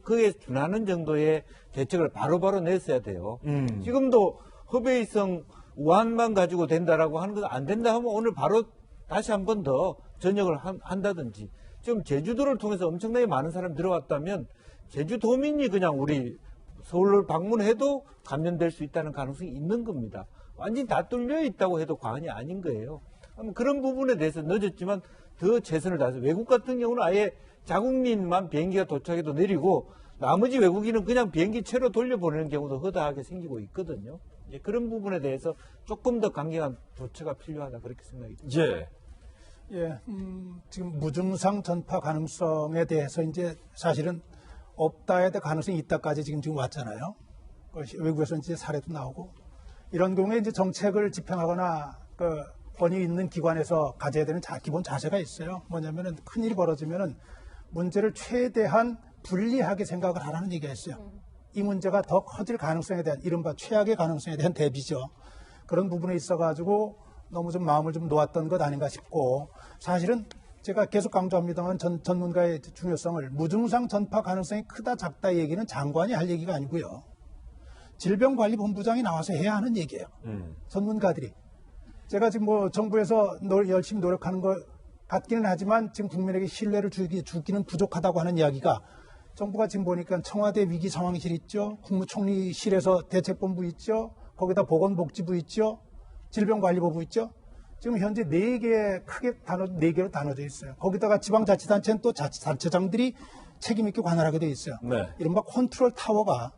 그에 준하는 정도의 대책을 바로바로 냈어야 돼요. 지금도 허베이성 우한만 가지고 된다라고 하는 건 안 된다 하면 오늘 바로 다시 한 번 더 전역을 한다든지, 지금 제주도를 통해서 엄청나게 많은 사람이 들어왔다면 제주도민이 그냥 우리 서울을 방문해도 감염될 수 있다는 가능성이 있는 겁니다. 완전히 다 뚫려 있다고 해도 과언이 아닌 거예요. 그런 부분에 대해서 늦었지만 더 최선을 다해서, 외국 같은 경우는 아예 자국민만 비행기가 도착해도 내리고 나머지 외국인은 그냥 비행기 채로 돌려보내는 경우도 허다하게 생기고 있거든요. 그런 부분에 대해서 조금 더 강경한 조처가 필요하다, 그렇게 생각이 듭니다. 예. 예, 지금 무증상 전파 가능성에 대해서 이제 사실은 없다에 대한 가능성이 있다까지 지금 왔잖아요. 외국에서 이제 사례도 나오고, 이런 경우에 이제 정책을 집행하거나 그 권위 있는 기관에서 가져야 되는 기본 자세가 있어요. 뭐냐면은 큰일이 벌어지면은 문제를 최대한 불리하게 생각을 하라는 얘기가 있어요. 이 문제가 더 커질 가능성에 대한, 이른바 최악의 가능성에 대한 대비죠. 그런 부분에 있어가지고 너무 좀 마음을 좀 놓았던 것 아닌가 싶고, 사실은 제가 계속 강조합니다만 전문가의 중요성을, 무증상 전파 가능성이 크다 작다 얘기는 장관이 할 얘기가 아니고요. 질병관리본부장이 나와서 해야 하는 얘기예요. 전문가들이. 제가 지금 뭐 정부에서 열심히 노력하는 것 같기는 하지만 지금 국민에게 신뢰를 주기는 부족하다고 하는 이야기가, 정부가 지금 보니까 청와대 위기상황실 있죠. 국무총리실에서 대책본부 있죠. 거기다 보건복지부 있죠. 질병관리본부 있죠. 지금 현재 4개, 크게 4개로 나눠져 있어요. 거기다가 지방자치단체는 또 자치단체장들이 책임있게 관할하게 돼 있어요. 네. 이른바 컨트롤 타워가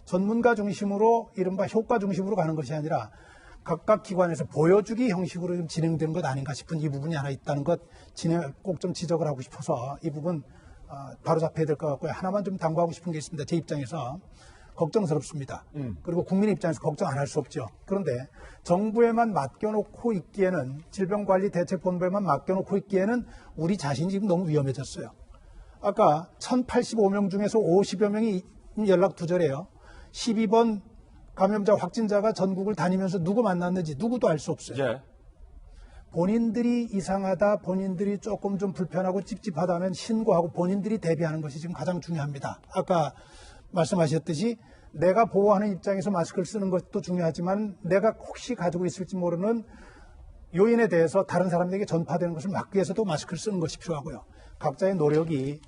전문가 중심으로, 이른바 효과 중심으로 가는 것이 아니라 각각 기관에서 보여주기 형식으로 좀 진행되는 것 아닌가 싶은 이 부분이 하나 있다는 것 꼭 좀 지적을 하고 싶어서 이 부분 바로 잡혀야 될 것 같고요. 하나만 좀 당부하고 싶은 게 있습니다. 제 입장에서 걱정스럽습니다. 그리고 국민 입장에서 걱정 안 할 수 없죠. 그런데 정부에만 맡겨놓고 있기에는, 질병관리대책본부에만 맡겨놓고 있기에는 우리 자신이 지금 너무 위험해졌어요. 아까 1085명 중에서 50여 명이 연락 두절해요. 12번 감염자 확진자가 전국을 다니면서 누구 만났는지 누구도 알 수 없어요. 예. 본인들이 이상하다, 본인들이 조금 좀 불편하고 찝찝하다면 신고하고 본인들이 대비하는 것이 지금 가장 중요합니다. 아까 말씀하셨듯이 내가 보호하는 입장에서 마스크를 쓰는 것도 중요하지만 내가 혹시 가지고 있을지 모르는 요인에 대해서 다른 사람들에게 전파되는 것을 막기 위해서도 마스크를 쓰는 것이 필요하고요. 각자의 노력이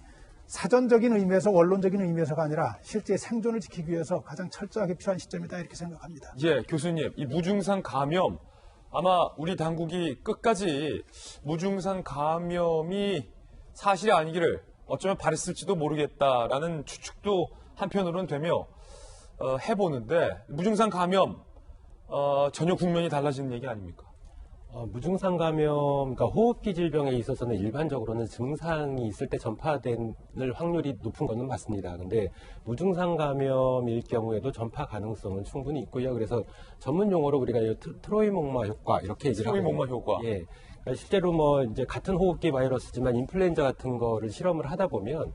사전적인 의미에서, 원론적인 의미에서가 아니라 실제 생존을 지키기 위해서 가장 철저하게 필요한 시점이다, 이렇게 생각합니다. 예, 교수님, 이 무증상 감염, 아마 우리 당국이 끝까지 무증상 감염이 사실이 아니기를 어쩌면 바랬을지도 모르겠다라는 추측도 한편으로는 되며 해보는데, 무증상 감염 전혀 국면이 달라지는 얘기 아닙니까? 무증상 감염, 그러니까 호흡기 질병에 있어서는 일반적으로는 증상이 있을 때 전파될 확률이 높은 것은 맞습니다. 근데 무증상 감염일 경우에도 전파 가능성은 충분히 있고요. 그래서 전문 용어로 우리가 트로이몽마 효과 이렇게 얘기를 하고, 트로이몽마 효과. 예. 그러니까 실제로 뭐 이제 같은 호흡기 바이러스지만 인플루엔자 같은 거를 실험을 하다 보면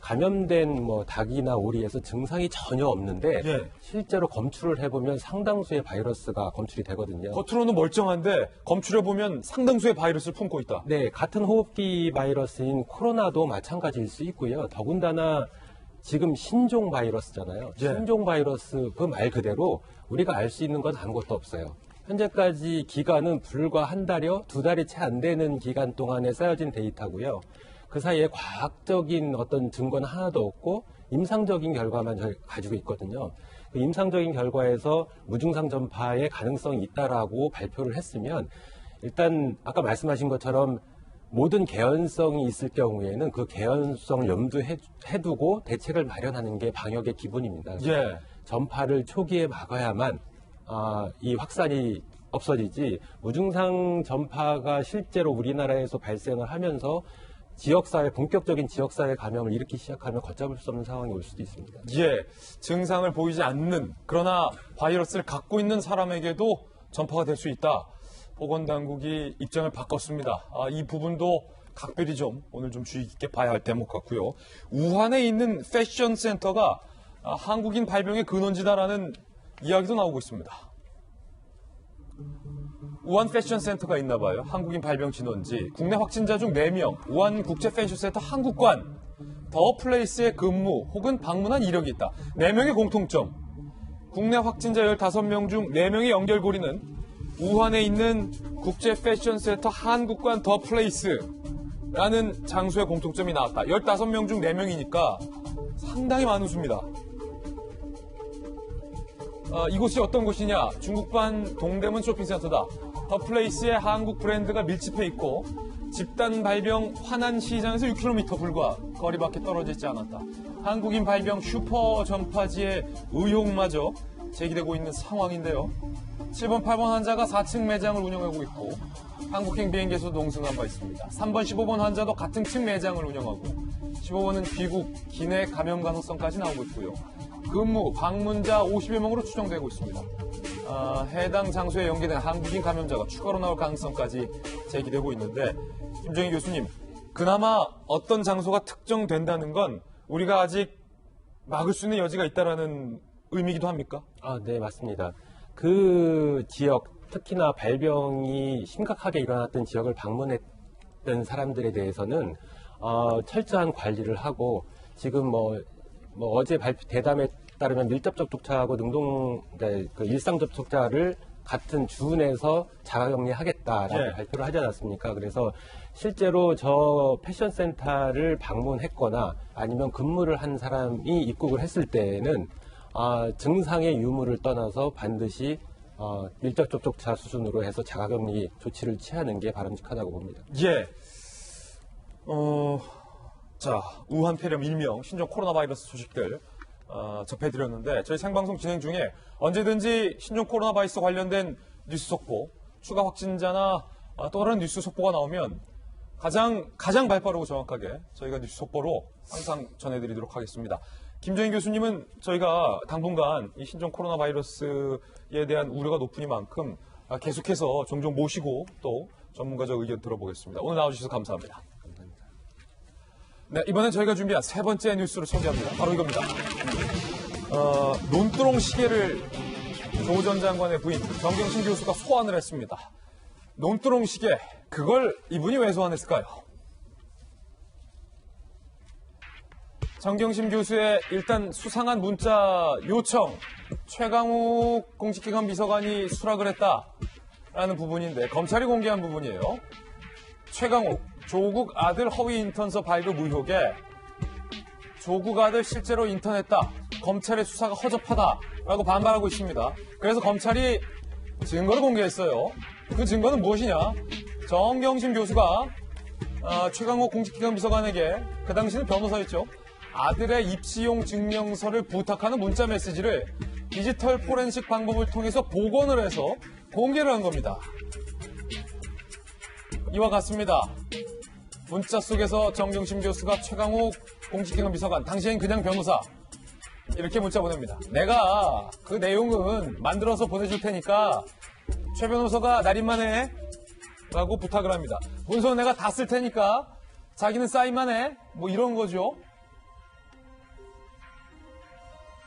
감염된 뭐 닭이나 오리에서 증상이 전혀 없는데 예. 실제로 검출을 해보면 상당수의 바이러스가 검출이 되거든요. 겉으로는 멀쩡한데 검출해보면 상당수의 바이러스를 품고 있다. 네, 같은 호흡기 바이러스인 코로나도 마찬가지일 수 있고요. 더군다나 지금 신종 바이러스잖아요. 예. 신종 바이러스 그 말 그대로 우리가 알 수 있는 건 아무것도 없어요. 현재까지 기간은 불과 한 달여, 2달이 채 안 되는 기간 동안에 쌓여진 데이터고요. 그 사이에 과학적인 어떤 증거는 하나도 없고 임상적인 결과만 가지고 있거든요. 그 임상적인 결과에서 무증상 전파의 가능성이 있다라고 발표를 했으면, 일단 아까 말씀하신 것처럼 모든 개연성이 있을 경우에는 그 개연성을 염두에 두고 대책을 마련하는 게 방역의 기본입니다. 예. 전파를 초기에 막아야만 이 확산이 없어지지, 무증상 전파가 실제로 우리나라에서 발생을 하면서 지역사회, 본격적인 지역사회 감염을 일으키기 시작하면 걷잡을 수 없는 상황이 올 수도 있습니다. 예, 증상을 보이지 않는 그러나 바이러스를 갖고 있는 사람에게도 전파가 될 수 있다. 보건당국이 입장을 바꿨습니다. 이 부분도 각별히 좀 오늘 좀 주의 깊게 봐야 할 대목 같고요. 우한에 있는 패션 센터가 한국인 발병의 근원지다라는 이야기도 나오고 있습니다. 우한 패션 센터가 있나 봐요. 한국인 발병 진원지. 국내 확진자 중 4명, 우한 국제 패션 센터 한국관, 더 플레이스에 근무 혹은 방문한 이력이 있다. 4명의 공통점. 국내 확진자 15명 중 4명의 연결고리는 우한에 있는 국제 패션 센터 한국관 더 플레이스라는 장소의 공통점이 나왔다. 15명 중 4명이니까 상당히 많은 수입니다. 이곳이 어떤 곳이냐? 중국반 동대문 쇼핑센터다. 더 플레이스에 한국 브랜드가 밀집해 있고 집단 발병 화난 시장에서 6km 불과 거리밖에 떨어져 있지 않았다. 한국인 발병 슈퍼 전파지의 의혹마저 제기되고 있는 상황인데요. 7번, 8번 환자가 4층 매장을 운영하고 있고 한국행 비행기에서 농승한 바 있습니다. 3번, 15번 환자도 같은 층 매장을 운영하고 15번은 귀국, 기내 감염 가능성까지 나오고 있고요. 근무, 방문자 50여 명으로 추정되고 있습니다. 해당 장소에 연계된 한국인 감염자가 추가로 나올 가능성까지 제기되고 있는데 김정희 교수님, 그나마 어떤 장소가 특정된다는 건 우리가 아직 막을 수 있는 여지가 있다라는 의미이기도 합니까? 네, 맞습니다. 그 지역, 특히나 발병이 심각하게 일어났던 지역을 방문했던 사람들에 대해서는 철저한 관리를 하고 지금 어제 대담에 따르면 밀접 접촉자하고 그 일상 접촉자를 같은 주 내에서 자가격리하겠다라고 발표를 하지 않았습니까? 그래서 실제로 저 패션센터를 방문했거나 아니면 근무를 한 사람이 입국을 했을 때는 증상의 유무를 떠나서 반드시 밀접 접촉자 수준으로 해서 자가격리 조치를 취하는 게 바람직하다고 봅니다. 예. 자, 우한 폐렴 일명 신종 코로나 바이러스 소식들 접해드렸는데 저희 생방송 진행 중에 언제든지 신종 코로나 바이러스 관련된 뉴스 속보, 추가 확진자나 또 다른 뉴스 속보가 나오면 가장 발빠르고 정확하게 저희가 뉴스 속보로 항상 전해드리도록 하겠습니다. 김정인 교수님은 저희가 당분간 이 신종 코로나 바이러스에 대한 우려가 높으니만큼 계속해서 종종 모시고 또 전문가적 의견 들어보겠습니다. 오늘 나와주셔서 감사합니다. 네, 이번엔 저희가 준비한 세 번째 뉴스를 소개합니다. 바로 이겁니다. 논두렁 시계를 조 전 장관의 부인 정경심 교수가 소환을 했습니다. 논두렁 시계, 그걸 이분이 왜 소환했을까요? 정경심 교수의 일단 수상한 문자 요청, 최강욱 공직기관 비서관이 수락을 했다라는 부분인데 검찰이 공개한 부분이에요. 최강욱, 조국 아들 허위 인턴서 발급 의혹에 조국 아들 실제로 인턴했다. 검찰의 수사가 허접하다라고 반발하고 있습니다. 그래서 검찰이 증거를 공개했어요. 그 증거는 무엇이냐? 정경심 교수가 최강욱 공직기관 비서관에게, 그 당시는 변호사였죠, 아들의 입시용 증명서를 부탁하는 문자 메시지를 디지털 포렌식 방법을 통해서 복원을 해서 공개를 한 겁니다. 이와 같습니다. 문자 속에서 정경심 교수가 최강욱 공직기관 비서관, 당시엔 그냥 변호사, 이렇게 문자 보냅니다. 내가 그 내용은 만들어서 보내줄 테니까 최 변호사가 날인만 해 라고 부탁을 합니다. 문서는 내가 다 쓸 테니까 자기는 사인만 해, 뭐 이런 거죠.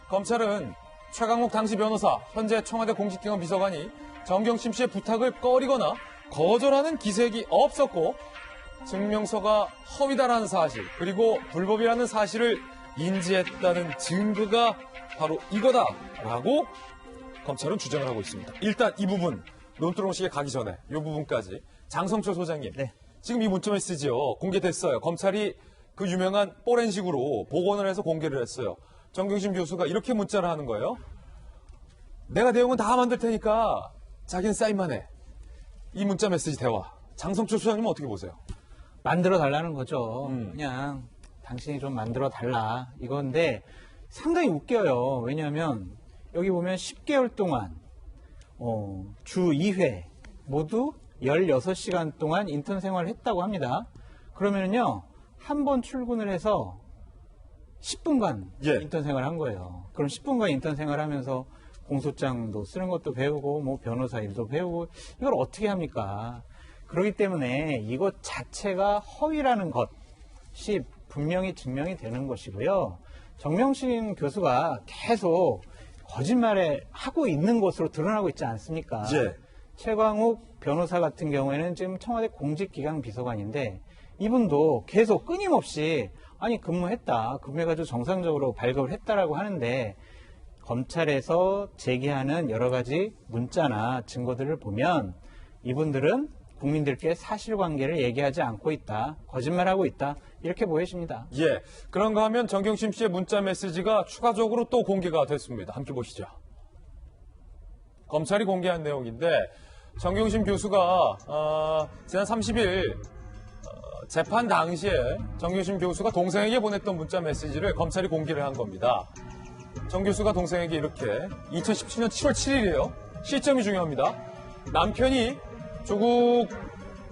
검찰은 최강욱 당시 변호사, 현재 청와대 공직기관 비서관이 정경심 씨의 부탁을 꺼리거나 거절하는 기색이 없었고 증명서가 허위다라는 사실, 그리고 불법이라는 사실을 인지했다는 증거가 바로 이거다라고 검찰은 주장을 하고 있습니다. 일단 이 부분, 논두렁식에 가기 전에 이 부분까지 장성철 소장님, 지금 이 문자 메시지요, 공개됐어요. 검찰이 그 유명한 포렌식으로 복원을 해서 공개를 했어요. 정경심 교수가 이렇게 문자를 하는 거예요. 내가 내용은 다 만들 테니까 자기는 사인만 해. 이 문자 메시지 대화, 장성철 소장님은 어떻게 보세요? 만들어 달라는 거죠. 그냥 당신이 좀 만들어 달라 이건데 상당히 웃겨요. 왜냐하면 여기 보면 10개월 동안 주 2회 모두 16시간 동안 인턴 생활을 했다고 합니다. 그러면요 한 번 출근을 해서 10분간 예. 인턴 생활을 한 거예요. 그럼 10분간 인턴 생활하면서 공소장도 쓰는 것도 배우고 뭐 변호사 일도 배우고 이걸 어떻게 합니까? 그렇기 때문에 이것 자체가 허위라는 것이 분명히 증명이 되는 것이고요. 정명신 교수가 계속 거짓말을 하고 있는 것으로 드러나고 있지 않습니까? 예. 최광욱 변호사 같은 경우에는 지금 청와대 공직기강 비서관인데 이분도 계속 끊임없이 아니 근무했다. 근무해가지고 정상적으로 발급을 했다라고 하는데 검찰에서 제기하는 여러 가지 문자나 증거들을 보면 이분들은 국민들께 사실관계를 얘기하지 않고 있다. 거짓말하고 있다. 이렇게 보여집니다. 예. 그런가 하면 정경심 씨의 문자 메시지가 추가적으로 또 공개가 됐습니다. 함께 보시죠. 검찰이 공개한 내용인데 정경심 교수가 지난 30일 재판 당시에 정경심 교수가 동생에게 보냈던 문자 메시지를 검찰이 공개를 한 겁니다. 정 교수가 동생에게 이렇게 2017년 7월 7일이에요. 시점이 중요합니다. 남편이 조국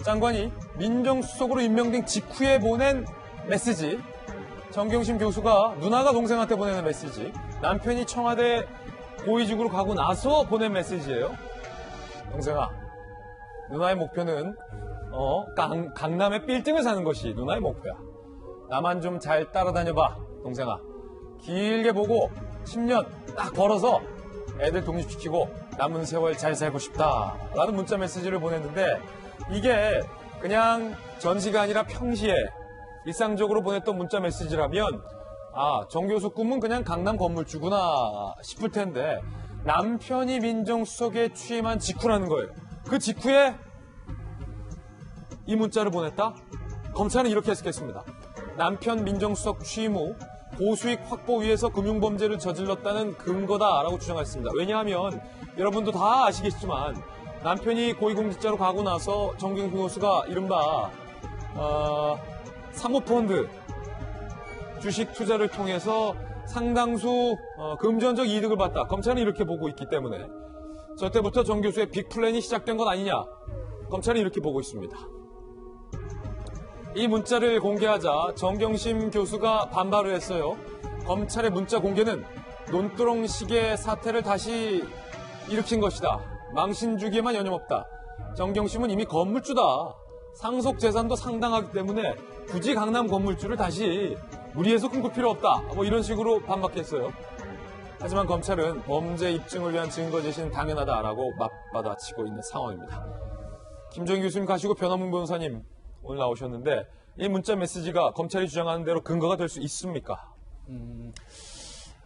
장관이 민정수석으로 임명된 직후에 보낸 메시지. 정경심 교수가 누나가 동생한테 보내는 메시지. 남편이 청와대 고위직으로 가고 나서 보낸 메시지예요. 동생아, 누나의 목표는 강남의 빌딩을 사는 것이 누나의 목표야. 나만 좀 잘 따라다녀봐, 동생아. 길게 보고 10년 딱 벌어서 애들 독립시키고 남은 세월 잘 살고 싶다 라는 문자 메시지를 보냈는데 이게 그냥 전시가 아니라 평시에 일상적으로 보냈던 문자 메시지라면 정 교수 꿈은 그냥 강남 건물주구나 싶을 텐데 남편이 민정수석에 취임한 직후라는 거예요. 그 직후에 이 문자를 보냈다? 검찰은 이렇게 해석했습니다. 남편 민정수석 취임 후 고수익 확보 위해서 금융범죄를 저질렀다는 근거다라고 주장했습니다. 왜냐하면 여러분도 다 아시겠지만 남편이 고위공직자로 가고 나서 정경심 교수가 이른바 사모펀드 주식 투자를 통해서 상당수 금전적 이득을 봤다. 검찰은 이렇게 보고 있기 때문에 저 때부터 정 교수의 빅플랜이 시작된 것 아니냐. 검찰은 이렇게 보고 있습니다. 이 문자를 공개하자 정경심 교수가 반발을 했어요. 검찰의 문자 공개는 논두렁식의 사태를 다시 일으킨 것이다. 망신 주기에만 여념없다. 정경심은 이미 건물주다. 상속 재산도 상당하기 때문에 굳이 강남 건물주를 다시 무리해서 꿈꿀 필요 없다. 뭐 이런 식으로 반박했어요. 하지만 검찰은 범죄 입증을 위한 증거 제시는 당연하다라고 맞받아치고 있는 상황입니다. 김정인 교수님 가시고 변호문 변호사님 오늘 나오셨는데 이 문자 메시지가 검찰이 주장하는 대로 근거가 될 수 있습니까?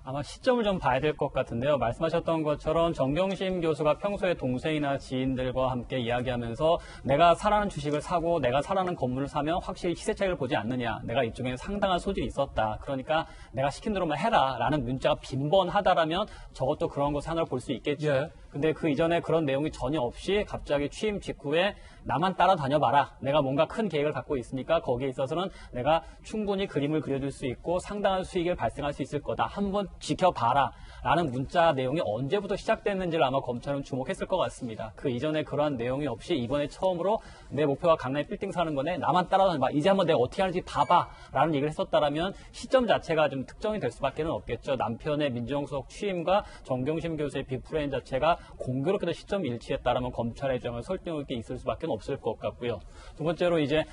아마 시점을 좀 봐야 될 것 같은데요. 말씀하셨던 것처럼 정경심 교수가 평소에 동생이나 지인들과 함께 이야기하면서 내가 사라는 주식을 사고 내가 사라는 건물을 사면 확실히 시세 차익을 보지 않느냐. 내가 이쪽에는 상당한 소질이 있었다. 그러니까 내가 시킨 대로만 해라. 라는 문자가 빈번하다라면 저것도 그런 것을 하나로 볼 수 있겠죠. 예. 근데 그 이전에 그런 내용이 전혀 없이 갑자기 취임 직후에 나만 따라다녀봐라. 내가 뭔가 큰 계획을 갖고 있으니까 거기에 있어서는 내가 충분히 그림을 그려줄 수 있고 상당한 수익을 발생할 수 있을 거다. 한번 지켜봐라. 라는 문자 내용이 언제부터 시작됐는지를 아마 검찰은 주목했을 것 같습니다. 그 이전에 그러한 내용이 없이 이번에 처음으로 내 목표가 강남에 빌딩 사는 거네. 나만 따라다녀봐. 이제 한번 내가 어떻게 하는지 봐봐. 라는 얘기를 했었다라면 시점 자체가 좀 특정이 될 수밖에 없겠죠. 남편의 민정수석 취임과 정경심 교수의 빅플랜 자체가 공교롭게도 시점이 일치했다라면 검찰의 주장을 설득력 있게 있을 수밖에 없을 것 같고요. 두 번째로 이제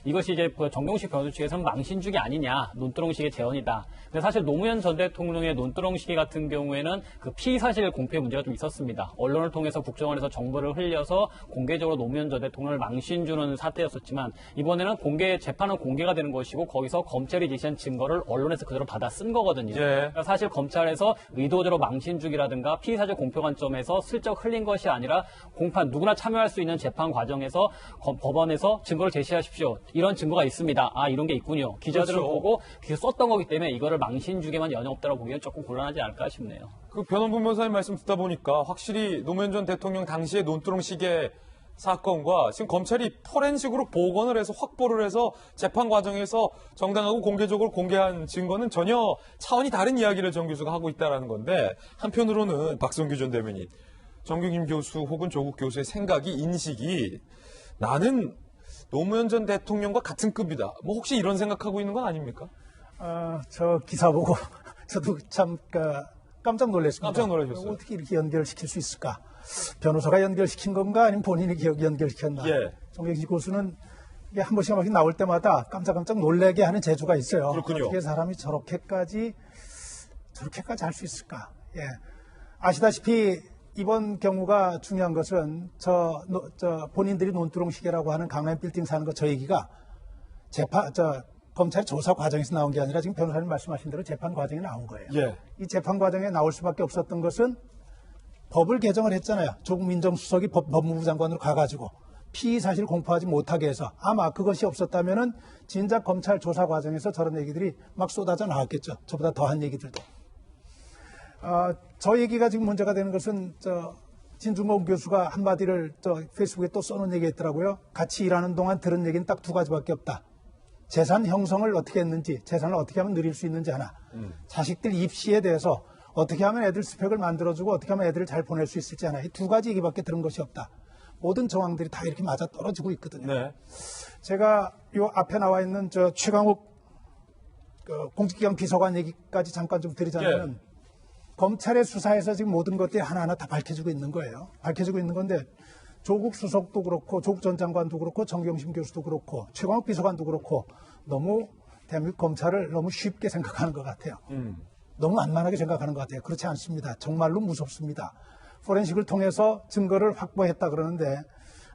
이것이 이제 정경심 변호사 측에서는 망신주기 아니냐, 논두렁식의 재현이다. 근데 사실 노무현 전 대통령의 논두렁식이 같은 경우에는 그 피의 사실 공표의 문제가 좀 있었습니다. 언론을 통해서 국정원에서 정보를 흘려서 공개적으로 노무현 전 대통령을 망신주는 사태였었지만 이번에는 재판은 공개가 되는 것이고 거기서 검찰이 제시한 증거를 언론에서 그대로 받아 쓴 거거든요. 예. 그러니까 사실 검찰에서 의도적으로 망신주기라든가 피의 사실 공표 관점에서 슬쩍 흘린 것이 아니라 공판 누구나 참여할 수 있는 재판 과정에서 법원에서 증거를 제시하십시오. 이런 증거가 있습니다. 이런 게 있군요. 기자들을 그렇죠. 보고 썼던 거기 때문에 이거를 망신주기만 연연없다고 보기에는 조금 곤란하지 않을까 싶네요. 그 변호문 변호사님 말씀 듣다 보니까 확실히 노무현 전 대통령 당시의 논두렁식의 사건과 지금 검찰이 포렌식으로 복원을 해서 확보를 해서 재판 과정에서 정당하고 공개적으로 공개한 증거는 전혀 차원이 다른 이야기를 정 교수가 하고 있다는 건데 한편으로는 박성규 전 대변인, 정경심 교수 혹은 조국 교수의 생각이 인식이 나는 노무현 전 대통령과 같은 급이다. 뭐 혹시 이런 생각하고 있는 건 아닙니까? 저 기사 보고 저도 참 깜짝 놀랐습니다. 깜짝 놀라셨어요. 어떻게 이렇게 연결시킬 수 있을까? 변호사가 연결시킨 건가 아니면 본인이 연결시켰나? 예. 정경심 교수는 이게 한 번씩 나올 때마다 깜짝깜짝 놀라게 하는 재주가 있어요. 그렇군요. 어떻게 사람이 저렇게까지 할 수 있을까? 예. 아시다시피 이번 경우가 중요한 것은 본인들이 논두렁 시계라고 하는 강남 빌딩 사는 거 저 얘기가 검찰 조사 과정에서 나온 게 아니라 지금 변호사님 말씀하신 대로 재판 과정에 나온 거예요. 예. 이 재판 과정에 나올 수밖에 없었던 것은 법을 개정을 했잖아요. 조국 민정수석이 법무부 장관으로 가가지고 피의 사실 공표하지 못하게 해서 아마 그것이 없었다면은 진작 검찰 조사 과정에서 저런 얘기들이 막 쏟아져 나왔겠죠. 저보다 더한 얘기들도. 저 얘기가 지금 문제가 되는 것은 진중권 교수가 한마디를 페이스북에 또 써놓은 얘기가 있더라고요. 같이 일하는 동안 들은 얘기는 딱 두 가지밖에 없다. 재산 형성을 어떻게 했는지, 재산을 어떻게 하면 누릴 수 있는지 하나. 자식들 입시에 대해서 어떻게 하면 애들 스펙을 만들어주고 어떻게 하면 애들을 잘 보낼 수 있을지 하나. 이 두 가지 얘기밖에 들은 것이 없다. 모든 정황들이 다 이렇게 맞아 떨어지고 있거든요. 네. 제가 요 앞에 나와 있는 최강욱 공직기강 비서관 얘기까지 잠깐 좀 드리자면 예. 검찰의 수사에서 지금 모든 것들이 하나하나 다 밝혀지고 있는 거예요. 밝혀지고 있는 건데 조국 수석도 그렇고 조국 전 장관도 그렇고 정경심 교수도 그렇고 최강욱 비서관도 그렇고 너무 대한민국 검찰을 너무 쉽게 생각하는 것 같아요. 너무 만만하게 생각하는 것 같아요. 그렇지 않습니다. 정말로 무섭습니다. 포렌식을 통해서 증거를 확보했다 그러는데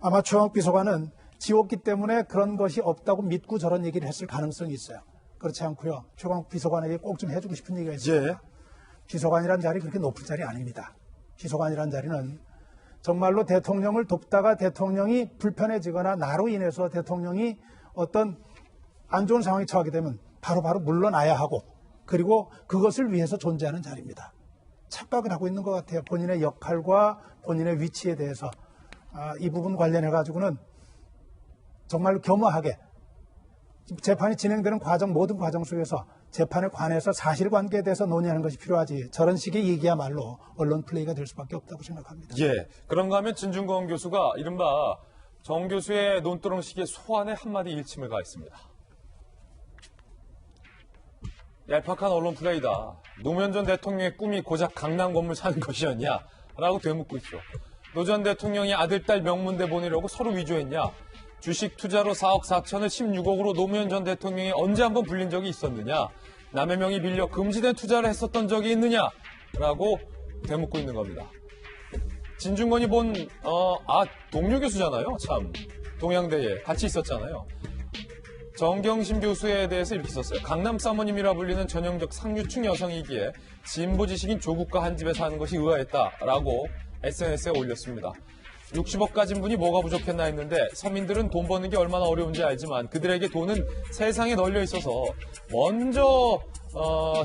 아마 최강욱 비서관은 지웠기 때문에 그런 것이 없다고 믿고 저런 얘기를 했을 가능성이 있어요. 그렇지 않고요. 최강욱 비서관에게 꼭 좀 해주고 싶은 얘기가 있습니다. 예. 비서관이란 자리 그렇게 높은 자리 아닙니다. 비서관이란 자리는 정말로 대통령을 돕다가 대통령이 불편해지거나 나로 인해서 대통령이 어떤 안 좋은 상황에 처하게 되면 바로바로 물러나야 하고 그리고 그것을 위해서 존재하는 자리입니다. 착각을 하고 있는 것 같아요. 본인의 역할과 본인의 위치에 대해서 이 부분 관련해 가지고는 정말로 겸허하게 재판이 진행되는 모든 과정 속에서 재판에 관해서 사실관계에 대해서 논의하는 것이 필요하지 저런 식의 얘기야말로 언론 플레이가 될 수밖에 없다고 생각합니다. 예. 그런가 하면 진중권 교수가 이른바 정 교수의 논두렁 시계 소환에 한마디 일침을 가했습니다. 얄팍한 언론 플레이다. 노무현 전 대통령의 꿈이 고작 강남 건물 사는 것이었냐? 라고 되묻고 있죠. 노 전 대통령이 아들, 딸 명문대 보내려고 서로 위조했냐? 주식 투자로 4억 4천을 16억으로 노무현 전 대통령이 언제 한번 불린 적이 있었느냐? 남의 명의 빌려 금지된 투자를 했었던 적이 있느냐? 라고 되묻고 있는 겁니다. 진중권이 동료 교수잖아요. 참. 동양대에 같이 있었잖아요. 정경심 교수에 대해서 이렇게 썼어요. 강남 사모님이라 불리는 전형적 상류층 여성이기에 진보 지식인 조국과 한 집에 사는 것이 의아했다라고 SNS에 올렸습니다. 60억 가진 분이 뭐가 부족했나 했는데 서민들은 돈 버는 게 얼마나 어려운지 알지만 그들에게 돈은 세상에 널려 있어서 먼저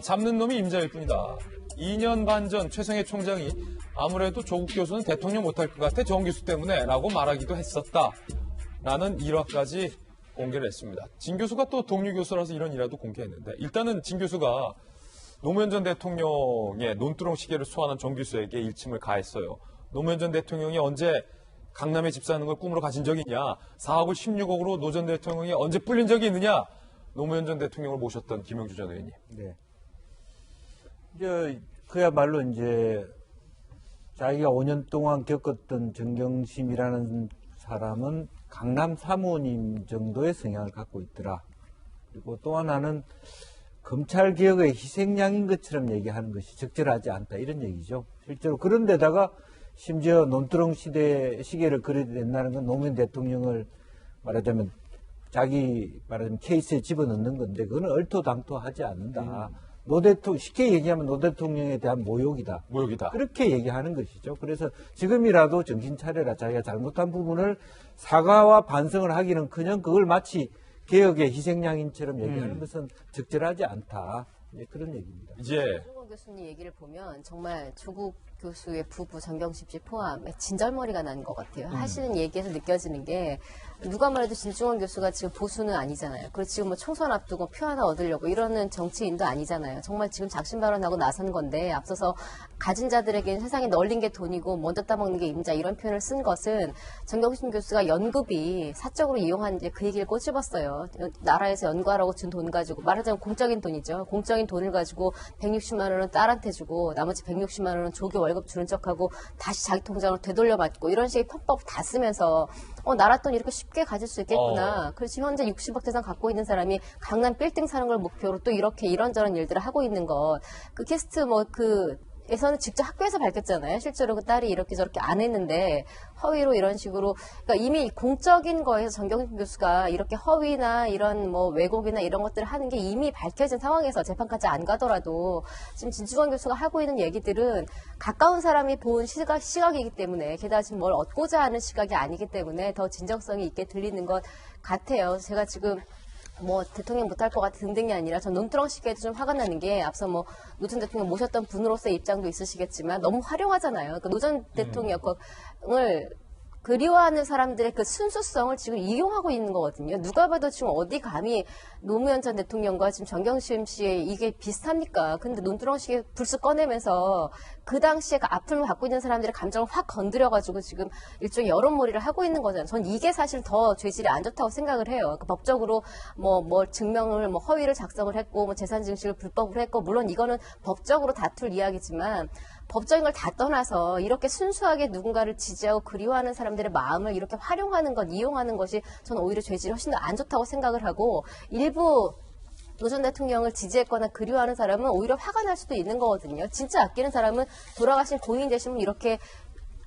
잡는 놈이 임자일 뿐이다. 2년 반 전 최성해 총장이 아무래도 조국 교수는 대통령 못할 것 같아 정 교수 때문에 라고 말하기도 했었다라는 일화까지 공개를 했습니다. 진 교수가 또 동료 교수라서 이런 일화도 공개했는데 일단은 진 교수가 노무현 전 대통령의 논두렁 시계를 소환한 정 교수에게 일침을 가했어요. 노무현 전 대통령이 언제 강남에 집 사는 걸 꿈으로 가진 적이 있냐? 4억을 16억으로 노 전 대통령이 언제 불린 적이 있느냐? 노무현 전 대통령을 모셨던 김영주 전 의원님. 네. 그야말로 이제 자기가 5년 동안 겪었던 정경심이라는 사람은 강남 사모님 정도의 성향을 갖고 있더라. 그리고 또 하나는 검찰개혁의 희생양인 것처럼 얘기하는 것이 적절하지 않다. 이런 얘기죠. 실제로 그런 데다가 심지어 논두렁 시계를 그려낸다는 건 노무현 대통령을 말하자면 자기 말하자면 케이스에 집어넣는 건데 그거는 얼토당토하지 않는다. 쉽게 얘기하면 노 대통령에 대한 모욕이다. 그렇게 얘기하는 것이죠. 그래서 지금이라도 정신 차려라. 자기가 잘못한 부분을 사과와 반성을 하기는커녕 그걸 마치 개혁의 희생양인처럼 얘기하는 것은 적절하지 않다. 그런 얘기입니다. 진중권 교수님 얘기를 보면 정말 조국 교수의 부부 정경심 씨 포함 진절머리가 나는 것 같아요. 하시는 얘기에서 느껴지는 게 누가 말해도 진중권 교수가 지금 보수는 아니잖아요. 그리고 지금 뭐 총선 앞두고 표 하나 얻으려고 이러는 정치인도 아니잖아요. 정말 지금 작심 발언하고 나선 건데 앞서서 가진 자들에게는 세상에 널린 게 돈이고 먼저 따먹는 게 임자 이런 표현을 쓴 것은 정경심 교수가 연급이 사적으로 이용한 이제 그 얘기를 꼬집었어요. 나라에서 연구하라고 준 돈 가지고 말하자면 공적인 돈이죠. 공적인 돈을 가지고 160만 원은 딸한테 주고 나머지 160만 원은 조교 월급 주는 척하고 다시 자기 통장으로 되돌려받고 이런 식의 편법 다 쓰면서 나라 돈 이렇게 쉽게 가질 수 있겠구나. 그래서 현재 60억 재산 갖고 있는 사람이 강남 빌딩 사는 걸 목표로 또 이렇게 이런저런 일들을 하고 있는 것. 그 캐스트 에서는 직접 학교에서 밝혔잖아요. 실제로 그 딸이 이렇게 저렇게 안 했는데 허위로 이런 식으로 그러니까 이미 공적인 거에서 정경심 교수가 이렇게 허위나 이런 뭐 왜곡이나 이런 것들을 하는 게 이미 밝혀진 상황에서 재판까지 안 가더라도 지금 진중권 교수가 하고 있는 얘기들은 가까운 사람이 본 시각이기 때문에 게다가 지금 뭘 얻고자 하는 시각이 아니기 때문에 더 진정성이 있게 들리는 것 같아요. 제가 지금 대통령 못할 것 같아 등등이 아니라 전 논두렁 시계도 좀 화가 나는 게 앞서 노 전 대통령 모셨던 분으로서의 입장도 있으시겠지만 너무 활용하잖아요. 노 전 대통령을 그리워하는 사람들의 그 순수성을 지금 이용하고 있는 거거든요. 누가 봐도 지금 어디 감히 노무현 전 대통령과 지금 정경심 씨의 이게 비슷합니까? 근데 논두렁식에 불쑥 꺼내면서 그 당시에 그 아픔을 갖고 있는 사람들의 감정을 확 건드려가지고 지금 일종의 여론몰이를 하고 있는 거잖아요. 전 이게 사실 더 죄질이 안 좋다고 생각을 해요. 법적으로 증명을 허위를 작성을 했고 재산 증식을 불법으로 했고 물론 이거는 법적으로 다툴 이야기지만 법적인 걸 다 떠나서 이렇게 순수하게 누군가를 지지하고 그리워하는 사람들의 마음을 이렇게 활용하는 것, 이용하는 것이 저는 오히려 죄질이 훨씬 더 안 좋다고 생각을 하고 일부 노 전 대통령을 지지했거나 그리워하는 사람은 오히려 화가 날 수도 있는 거거든요. 진짜 아끼는 사람은 돌아가신 고인 되시면 이렇게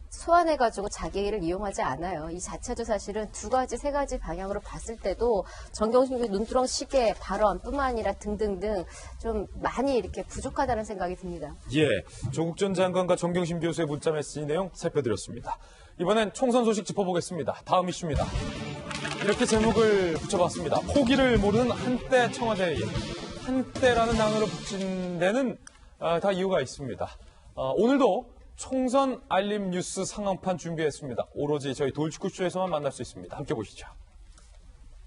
소환해가지고 자기 얘기를 이용하지 않아요. 이 자체도 사실은 두 가지, 세 가지 방향으로 봤을 때도 정경심 교수 눈두렁 시계 발언뿐만 아니라 등등등 좀 많이 이렇게 부족하다는 생각이 듭니다. 예, 조국 전 장관과 정경심 교수의 문자 메시지 내용 살펴드렸습니다. 이번엔 총선 소식 짚어보겠습니다. 다음 이슈입니다. 이렇게 제목을 붙여봤습니다. 포기를 모르는 한때 청와대에 한때라는 단어를 붙인 데는 다 이유가 있습니다. 오늘도 총선 알림 뉴스 상황판 준비했습니다. 오로지 저희 돌직구쇼에서만 만날 수 있습니다. 함께 보시죠.